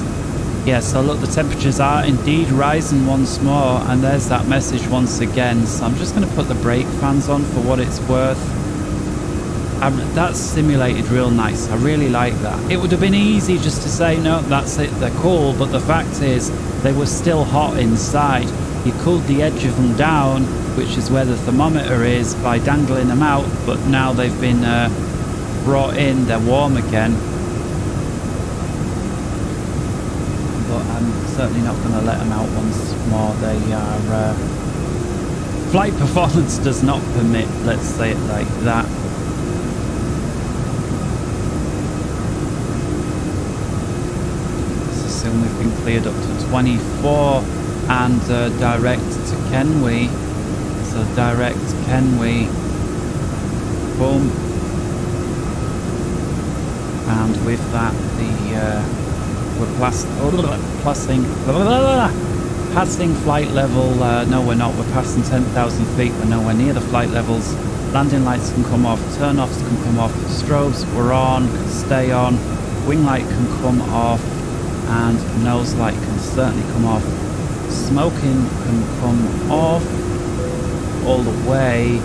[SPEAKER 1] Yeah, so look, the temperatures are indeed rising once more, and there's that message once again. So I'm just going to put the brake fans on for what it's worth. That's simulated real nice. I really like that. It would have been easy just to say, no, that's it, they're cool, but the fact is, they were still hot inside. You cooled the edge of them down, which is where the thermometer is, by dangling them out, but now they've been brought in, they're warm again. But I'm certainly not going to let them out once more. They are... flight performance does not permit, let's say it like that. Let's assume we've been cleared up to 24 and direct to Kenway. So direct Kenway. Boom. And with that, we're passing flight level. No, we're not. We're passing 10,000 feet. We're nowhere near the flight levels. Landing lights can come off. Turn-offs can come off. Strobes we're on. Can stay on. Wing light can come off. And nose light can certainly come off. Smoking can come off all the way.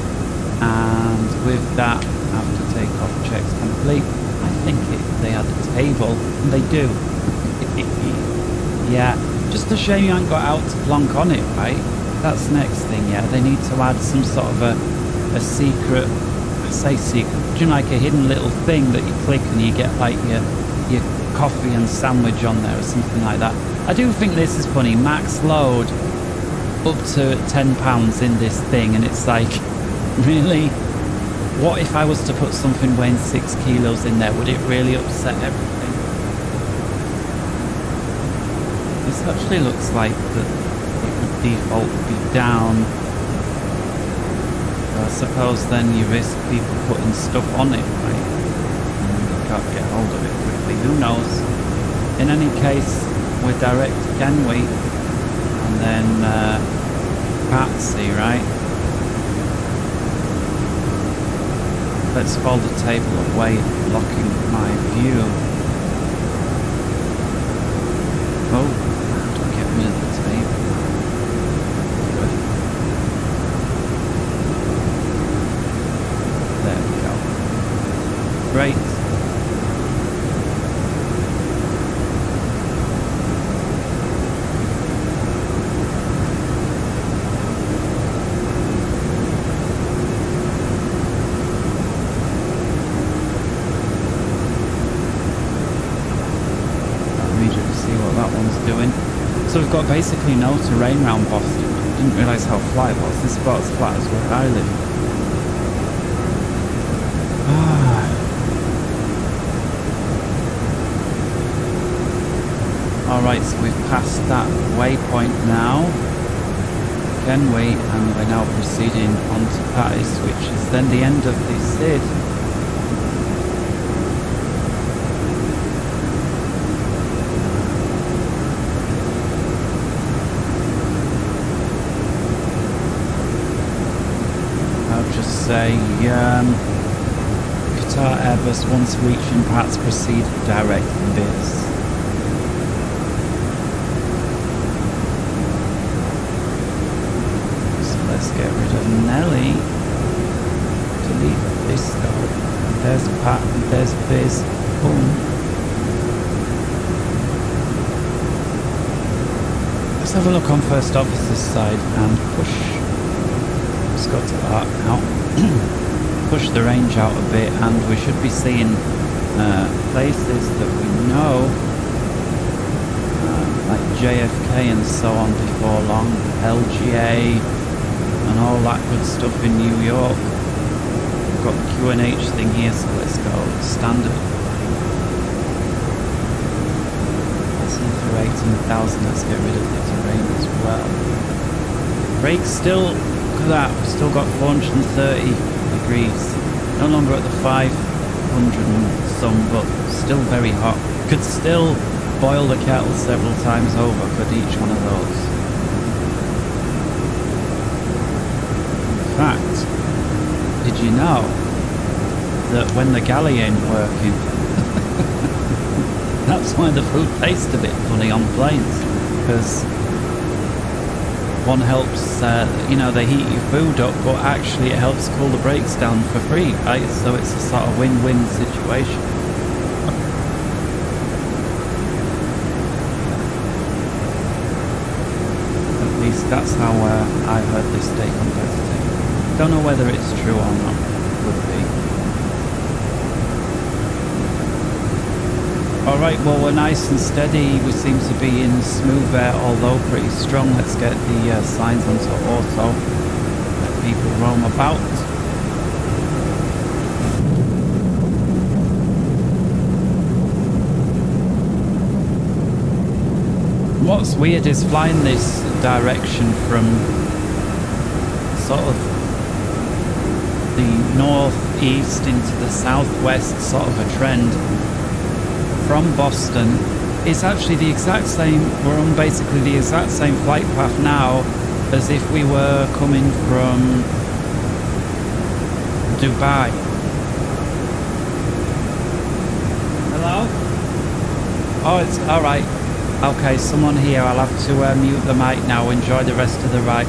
[SPEAKER 1] And with that, after takeoff checks complete, I think they had a table, and they do. Yeah, just a shame you haven't got out to plonk on it, right? That's the next thing, yeah. They need to add some sort of a secret, I say secret, do you know, like a hidden little thing that you click and you get like your coffee and sandwich on there or something like that. I do think this is funny. Max load up to £10 in this thing, and it's like, really? What if I was to put something weighing 6 kilos in there? Would it really upset everything? This actually looks like that it would default be down. I suppose then you risk people putting stuff on it, right? And you can't get hold of it quickly. Who knows? In any case, we're direct to Kenway, and then Patsy, right? Let's fold the table away, blocking my view. Oh, how do I get rid of the table? Good. There we go. Great. So we've got basically no terrain around Boston. I didn't realise how flat it was. This is about as flat as where I live. Alright, so we've passed that waypoint now. Kenway, and we're now proceeding on to Paris, which is then the end of the SID. Say Qatar Airbus, once reaching Pats, proceed direct biz. So let's get rid of Nelly. Delete this though. And there's Pat and there's biz. Boom. Let's have a look on first officer's side and push. Let's go to that now. Push the range out a bit, and we should be seeing places that we know, like JFK and so on before long, LGA and all that good stuff in New York. We've got the QNH thing here, so let's go standard. That's in for 18,000, let's get rid of the terrain as well. Brakes still at that, we've still got 430 degrees. No longer at the 500 and some, but still very hot. Could still boil the kettle several times over, could each one of those. In fact, did you know that when the galley ain't working, that's why the food tastes a bit funny on planes, because one helps, they heat your food up, but actually it helps cool the brakes down for free, right? So it's a sort of win-win situation. At least that's how I heard this stay competitive. Don't know whether it's true or not. Could be. Alright, well, we're nice and steady. We seem to be in smooth air, although pretty strong. Let's get the signs onto auto. Let people roam about. What's weird is flying this direction from sort of the northeast into the southwest, sort of a trend. From Boston, it's actually the exact same. We're on basically the exact same flight path now as if we were coming from Dubai. Hello? Oh, it's alright. Okay, someone here. I'll have to mute the mic now. Enjoy the rest of the ride.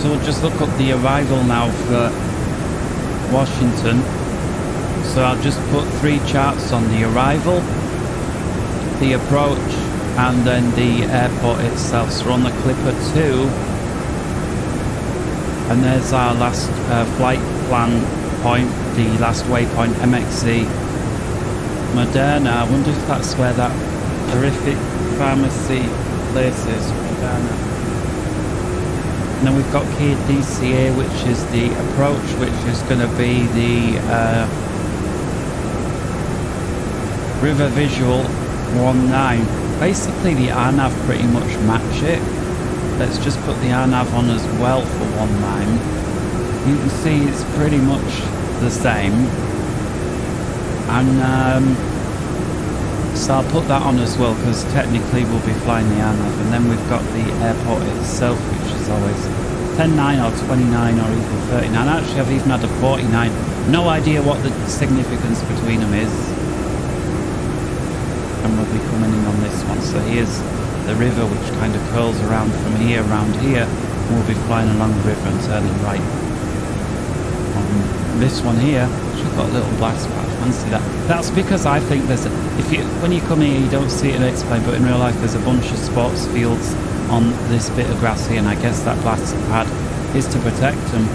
[SPEAKER 1] So we'll just look up the arrival now for Washington. So I'll just put 3 charts on the arrival, the approach, and then the airport itself. So we're on the Clipper 2. And there's our last flight plan point, the last waypoint, MXC Moderna. I wonder if that's where that horrific pharmacy place is, Moderna. And then we've got KDCA, which is the approach, which is going to be the River Visual 19. Basically the RNAV pretty much match it. Let's just put the RNAV on as well for 19. You can see it's pretty much the same. And so I'll put that on as well, because technically we'll be flying the RNAV. And then we've got the airport itself, which is always 10.9 or 29 or even 39. Actually, I've even had a 49. No idea what the significance between them is. And we'll be coming in on this one. So here's the river, which kind of curls around from here, around here. And we'll be flying along the river and turning right. This one here, she's got a little blast patch. Fancy that. That's because I think there's when you come here, you don't see it in Xplane, but in real life there's a bunch of sports fields on this bit of grass here, and I guess that blast pad is to protect them.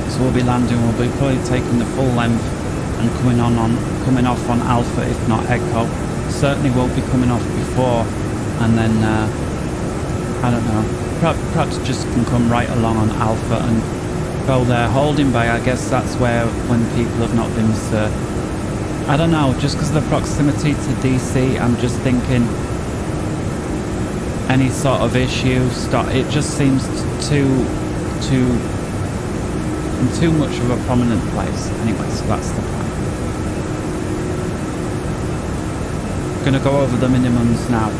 [SPEAKER 1] So we'll be landing. We'll be probably taking the full length and coming off on Alpha, if not Echo. Certainly won't be coming off before, and then I don't know. Perhaps just can come right along on Alpha and go there. Holding Bay, I guess that's where when people have not been I don't know, just because of the proximity to DC, I'm just thinking any sort of issue, it just seems too much of a prominent place. Anyway, so that's the plan. Gonna go over the minimums now.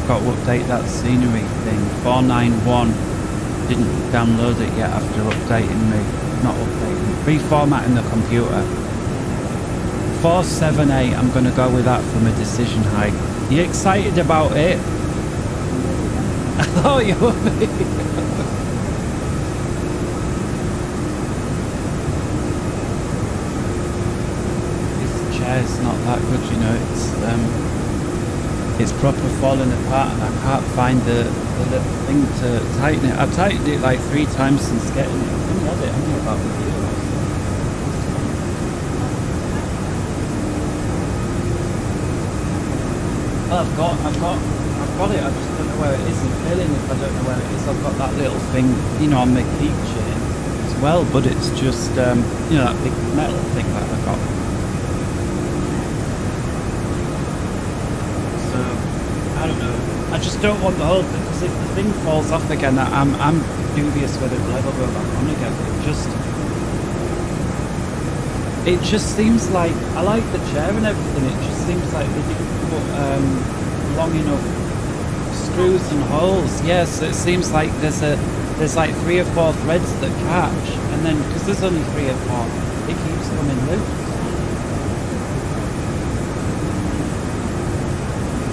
[SPEAKER 1] Got to update that scenery thing. 491 didn't download it yet after updating me. Not updating, reformatting the computer. 478, I'm going to go with that for my decision height. You excited about it? I thought you would be. This chair's not that good, you know. It's proper falling apart, and I can't find the little thing to tighten it. I've tightened it like 3 times since getting it. I've only had it about a year or so. Well, I've got it. I just don't know where it is. And failing if I don't know where it is. I've got that little thing, you know, on my keychain as well, but it's just, you know, that big metal thing that I got. I don't know. I just don't want the whole thing, because if the thing falls off again, I'm dubious whether it will ever go back on again. It just seems like, I like the chair and everything. It just seems like they didn't put long enough screws and holes. Yeah, so it seems like there's like 3 or 4 threads that catch, and then because there's only 3 or 4, it keeps coming loose.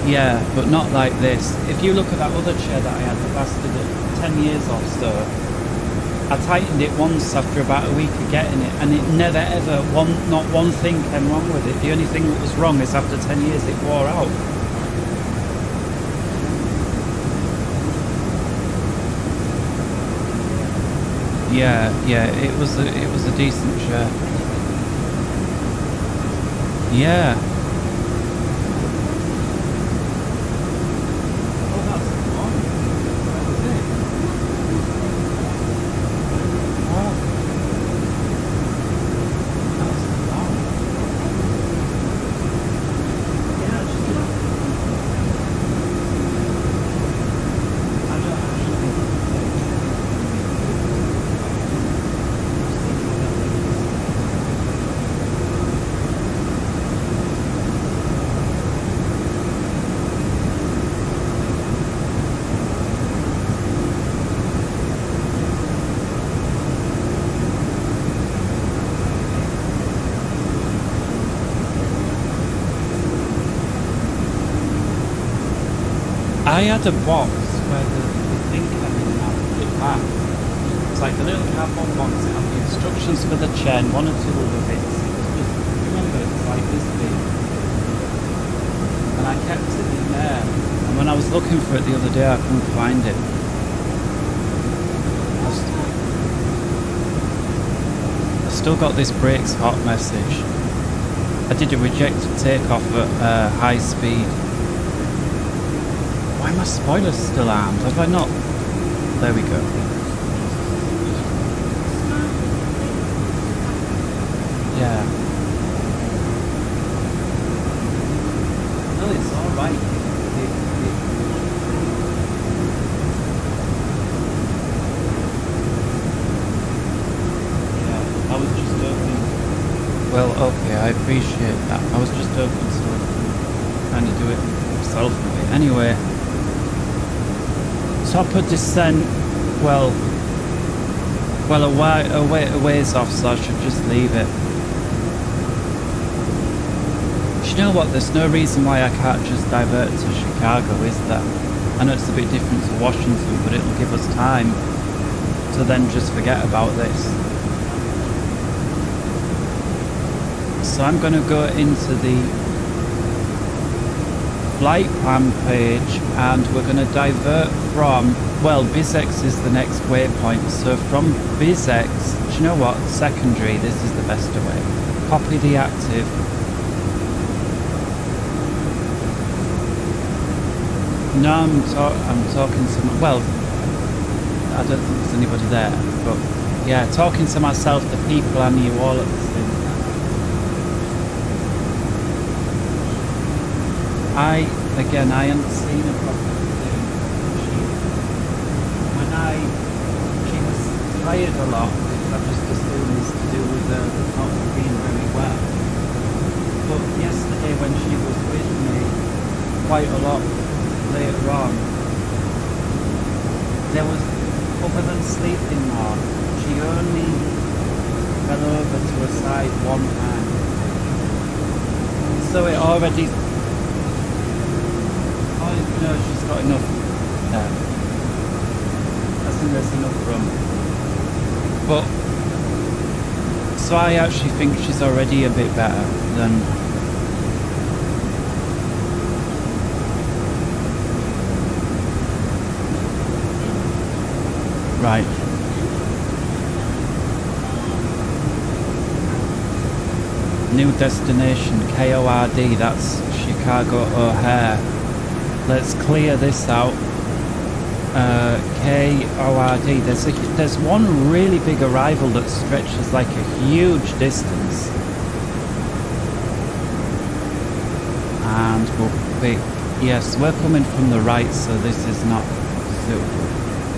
[SPEAKER 1] Yeah, but not like this. If you look at that other chair that I had that lasted 10 years or so, I tightened it once after about a week of getting it, and it never ever, not one thing came wrong with it. The only thing that was wrong is after 10 years it wore out. Yeah, it was a decent chair. Yeah. I had a box where the thing came in and I put it back. It's like a little cardboard box. It had the instructions for the chair and 1 or 2 other bits. It was just, remember, it's like this big. And and I kept it in there. And when I was looking for it the other day, I couldn't find it. I still got this brakes hot message. I did a rejected takeoff at high speed. Why are my spoilers still armed? Have I not? There we go. Yeah. No, it's alright. Yeah, I was just opening. Well, okay, I appreciate that. I was just opening, so trying to do it myself in a way. Anyway, top of descent. Well, a ways off, so I should just leave it. You know what, there's no reason why I can't just divert to Chicago, is there? I know it's a bit different to Washington, but it'll give us time to then just forget about this. So I'm going to go into the flight plan page and we're going to divert from, well, BizX is the next waypoint, so from BizX, do you know what, secondary, this is the best way. Copy the active. No, I'm talking to, well, I don't think there's anybody there, but yeah, talking to myself, the people and you all at the same time. I hadn't seen a proper thing. She was tired a lot, which I just assumed is to do with her not being very well. But yesterday when she was with me quite a lot, later on, there was, other than sleeping more, she only fell over to her side one time. So it already, no, she's got enough there. I think there's enough room. But, so I actually think she's already a bit better than. Right. New destination, KORD, that's Chicago O'Hare. Let's clear this out. KORD, there's one really big arrival that stretches like a huge distance. And we'll pick, yes, we're coming from the right, so this is not suitable.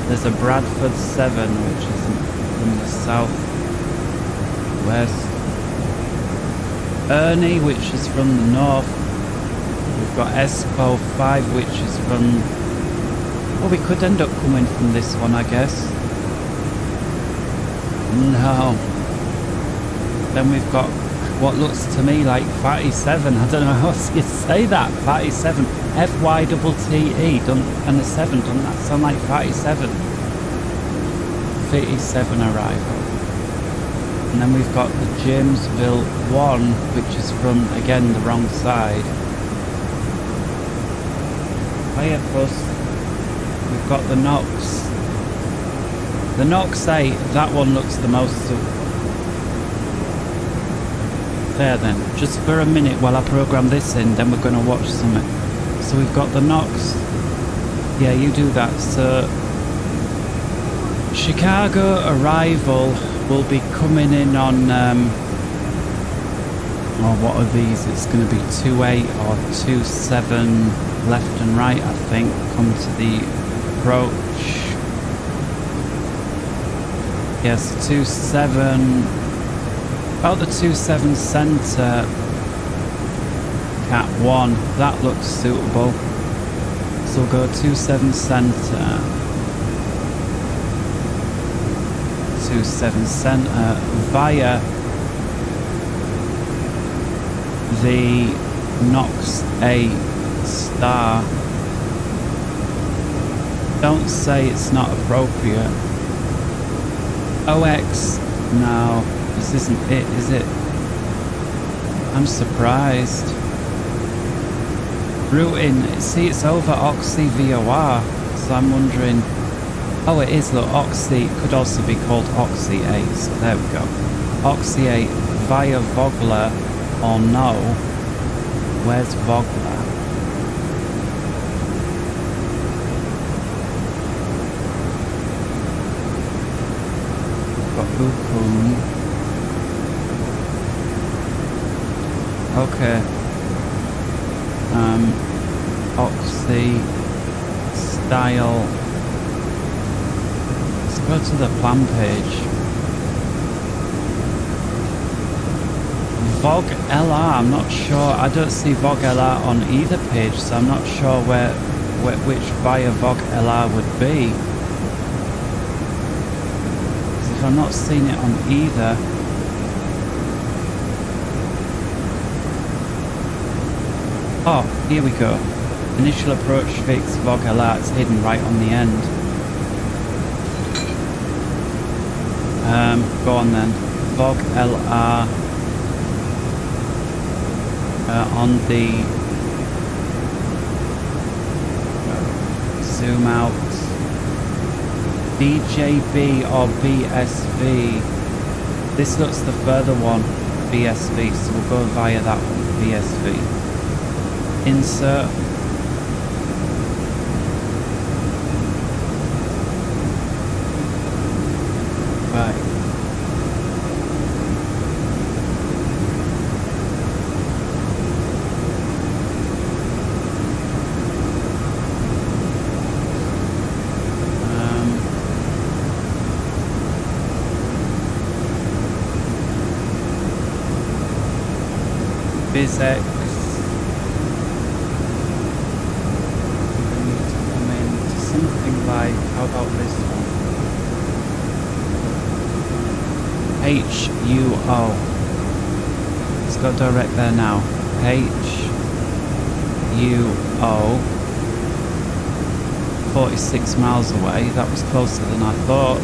[SPEAKER 1] There's a Bradford 7, which is from the south west. Ernie, which is from the north. We've got Espo 5, which is from... Well, we could end up coming from this one, I guess. No. Then we've got what looks to me like Fatty 7. I don't know how else you say that. Fatty 7. FYTTE. And a 7. Doesn't that sound like Fatty 7? Fatty 7 arrival. And then we've got the Jamesville 1, which is from, again, the wrong side. Airbus. We've got the Knox. The Knox 8, that one looks the most... There then, just for a minute while I program this in, then we're going to watch something. So we've got the Knox. Yeah, you do that. So Chicago arrival will be coming in on, what are these? It's going to be 28 or 27 left and right, I think. Come to the approach. Yes, 27. About the 27 centre. Cat 1. That looks suitable. So we'll go 27 centre. 27 centre via the Knox 8 star. Don't say it's not appropriate. OX, no, this isn't it, is it? I'm surprised. Routing, see it's over Oxy VOR, so I'm wondering, oh it is, look, Oxy, it could also be called Oxy 8, so there we go. Oxy 8 via Vogler, or no, where's Vogler? Got Ukun. Okay. Oxy style. Let's go to the plan page. Vog LR, I'm not sure. I don't see Vog LR on either page, so I'm not sure which via Vog LR would be. 'Cause if I'm not seeing it on either. Oh, here we go. Initial approach fix Vog LR, it's hidden right on the end. Go on then. Vog LR on the zoom out. BJB or BSV. This looks the further one, BSV, so we'll go via that one, BSV. Insert. Right. BizX. How about this one? HUO. Let's go direct there now. HUO. 46 miles away. That was closer than I thought.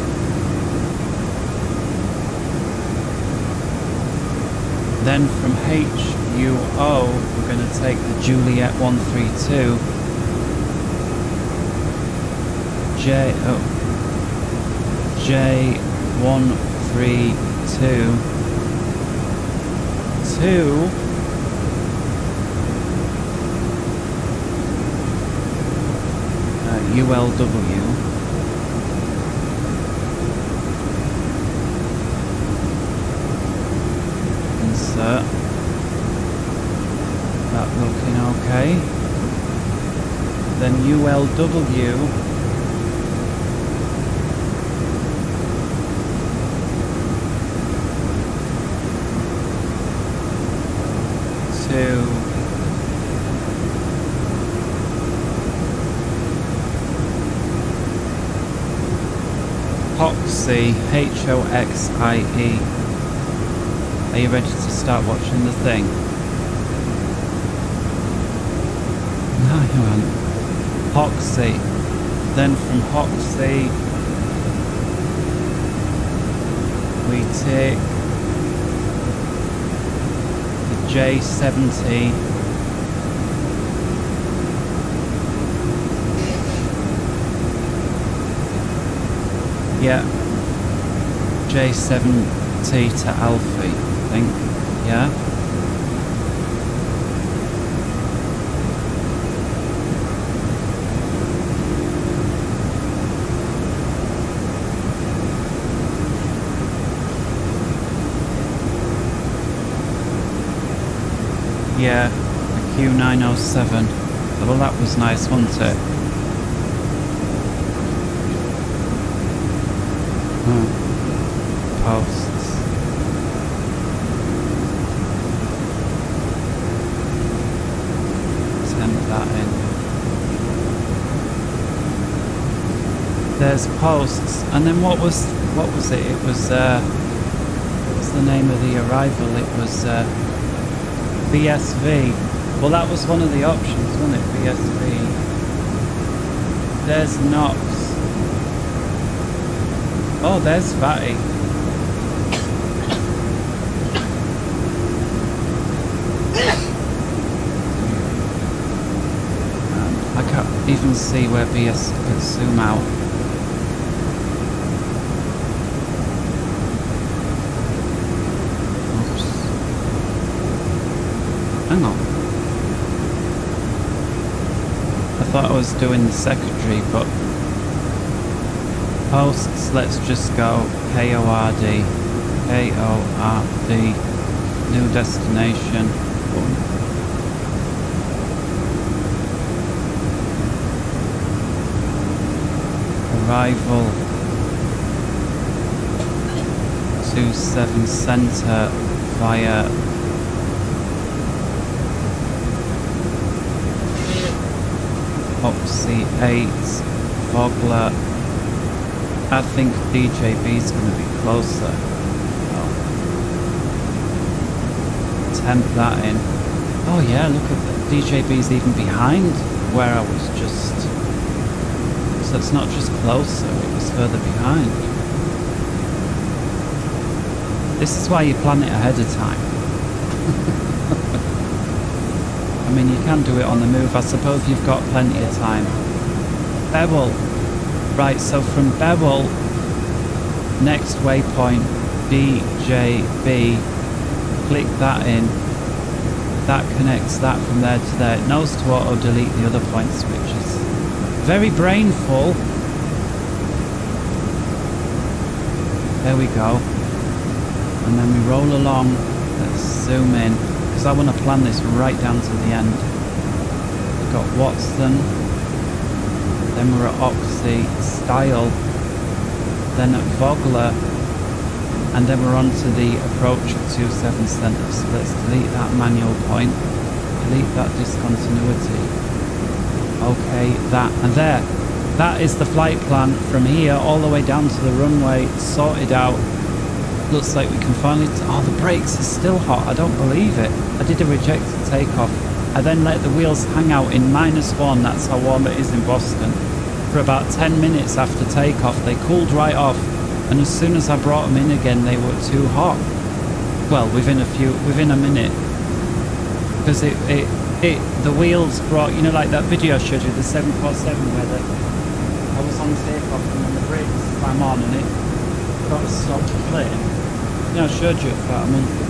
[SPEAKER 1] Then from HUO, we're going to take the Juliet 132. J132 to ULW. Insert. That looking okay. Then ULW. To Hoxie, Hoxie. Are you ready to start watching the thing? No, you aren't. Hoxie. Then from Hoxie, we take J70 yeah, J70 to Alfie, I think, yeah. Yeah, the Q907. Well, that was nice, wasn't it? Posts. Send that in. There's posts, and then what was it? It was what was the name of the arrival? It was BSV. Well, that was one of the options, wasn't it? BSV. There's Knox. Oh, there's Fatty. even see where BS could zoom out. Oops. Hang on. I thought I was doing the secondary, but posts, let's just go KORD, KORD, new destination. Arrival 27 center via Oxy 8 Vogler. I think DJB is going to be closer. Oh. Temp that in. Oh yeah, look at that. DJB's even behind where I was just. So it's not just closer, it was further behind. This is why you plan it ahead of time. I mean, you can do it on the move. I suppose you've got plenty of time. Bevel. Right, so from Bevel, next waypoint, DJB, click that in. That connects that from there to there. It knows to auto-delete the other points, which is very brainful. There we go. And then we roll along. Let's zoom in, because I want to plan this right down to the end. We've got Watson. Then we're at Oxy, Style, then at Vogler, and then we're on to the approach at 27 center. So let's delete that manual point, delete that discontinuity. Okay, that, and there. That is the flight plan from here all the way down to the runway, sorted out. Looks like we can finally, oh, the brakes are still hot, I don't believe it. I did a rejected takeoff. I then let the wheels hang out in -1, that's how warm it is in Boston, for about 10 minutes after takeoff. They cooled right off, and as soon as I brought them in again, they were too hot. Well, within a minute, because the wheels brought, you know, like that video I showed you, the 747, where I was on takeoff and then the brakes came on and it got a stop flip. You know, I showed you it about a month ago.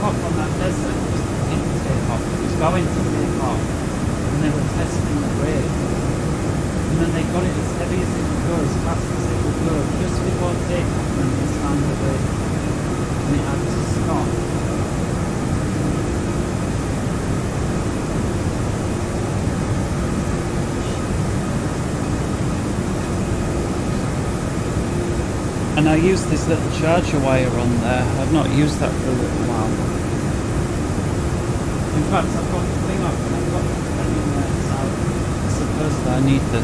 [SPEAKER 1] Off on that desert, just didn't take off. It was going to take off, and they were testing the brake, and then they got it as heavy as it could go, as fast as it could go, just before takeoff, and then they slammed the brake, and it had to stop. And I used this little charger wire on there. I've not used that for a little while. In fact, I've got the thing up and I've got the thing in there, so I suppose that I need the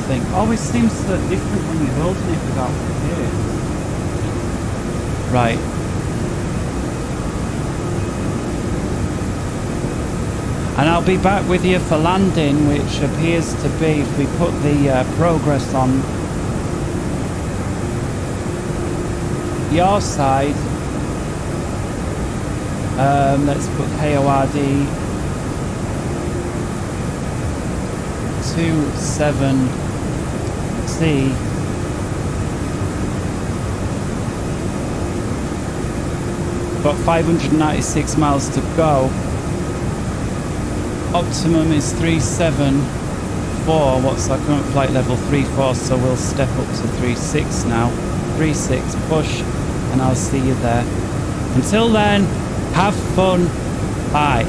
[SPEAKER 1] thing. Always seems so different when you're holding it without it. Right. And I'll be back with you for landing, which appears to be, if we put the progress on your side, let's put KORD 27C. Got 596 miles to go. Optimum is 374. What's our current flight level? 34. So we'll step up to 36 now. 36 push, and I'll see you there. Until then, have fun. Bye.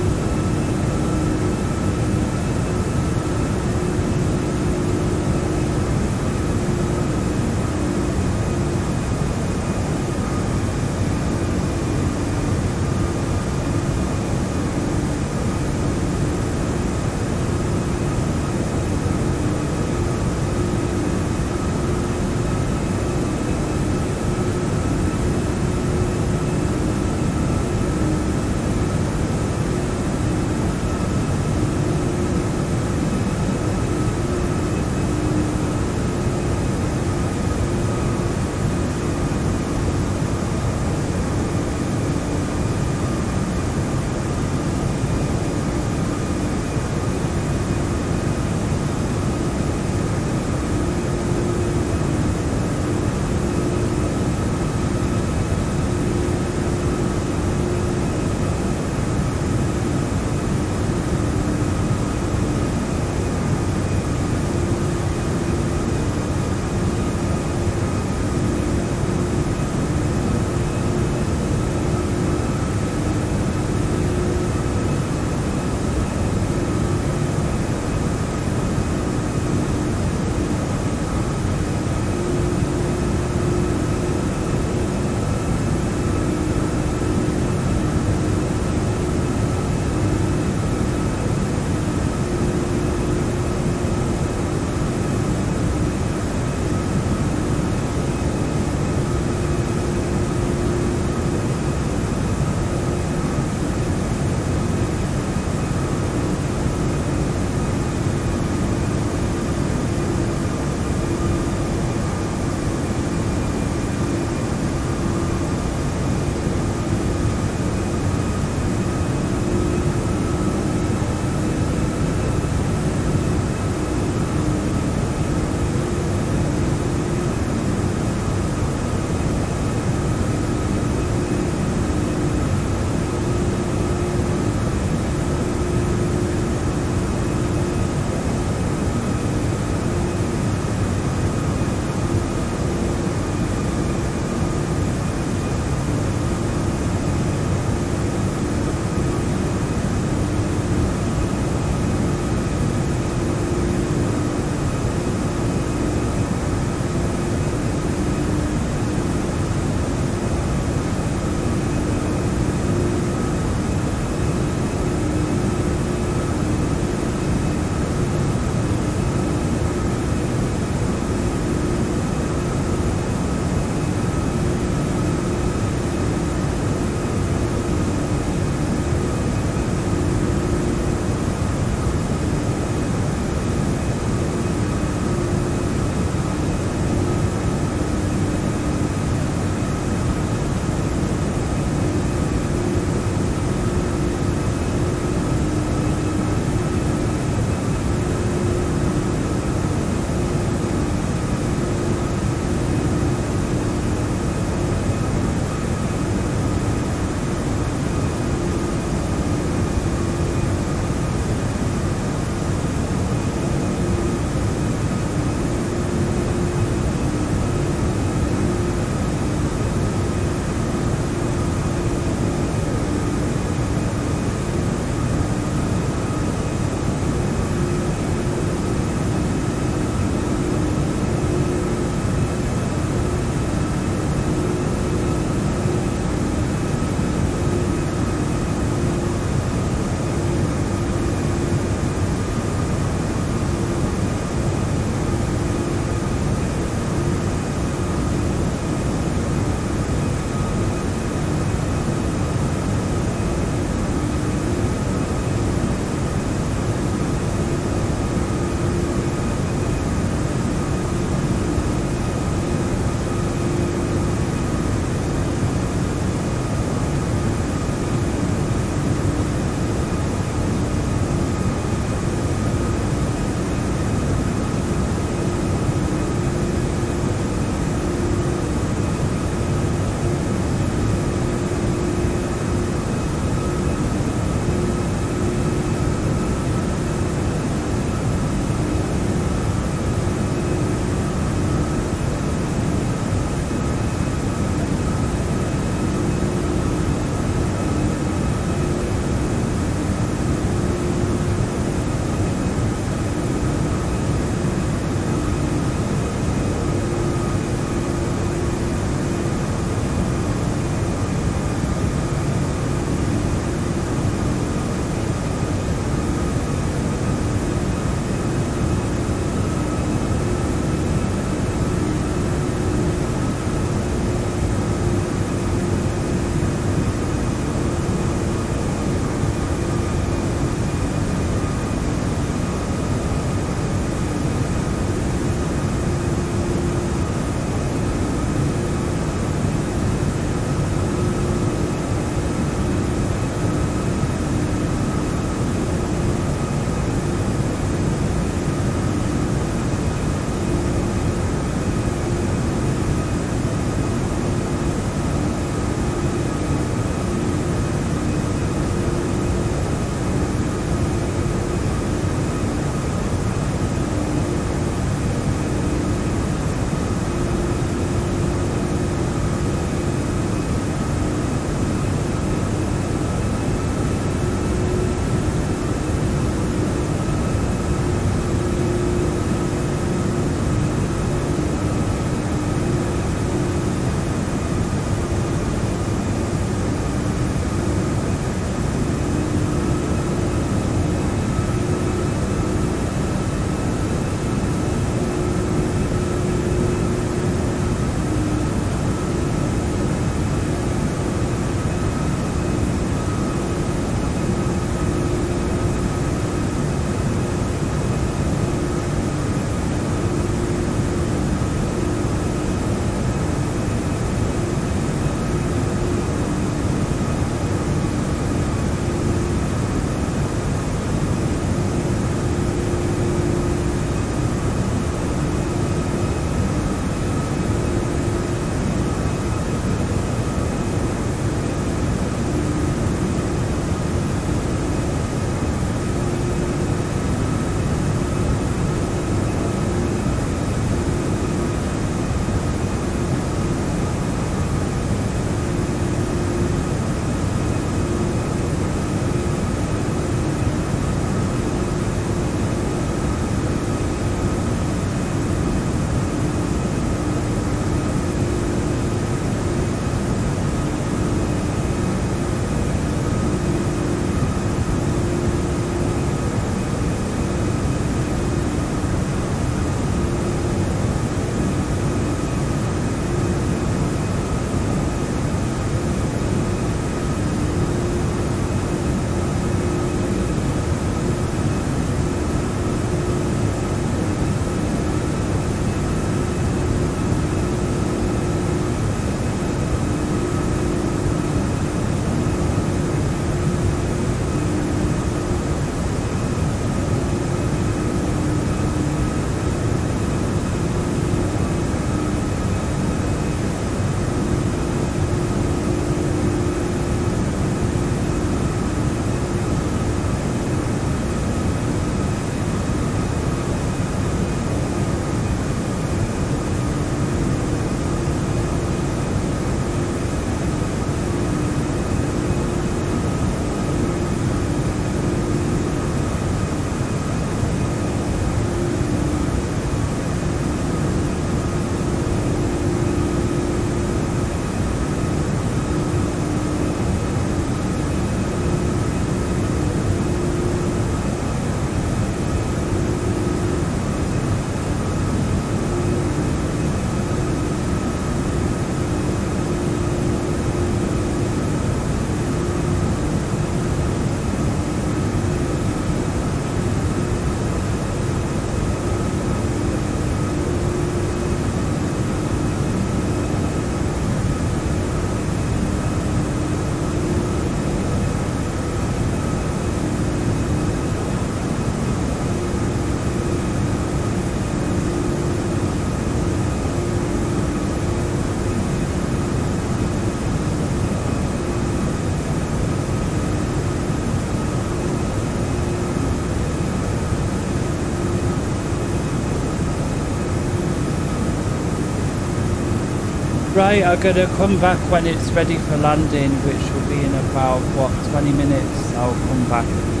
[SPEAKER 1] Right, I'm gonna come back when it's ready for landing, which will be in about, what, 20 minutes. I'll come back.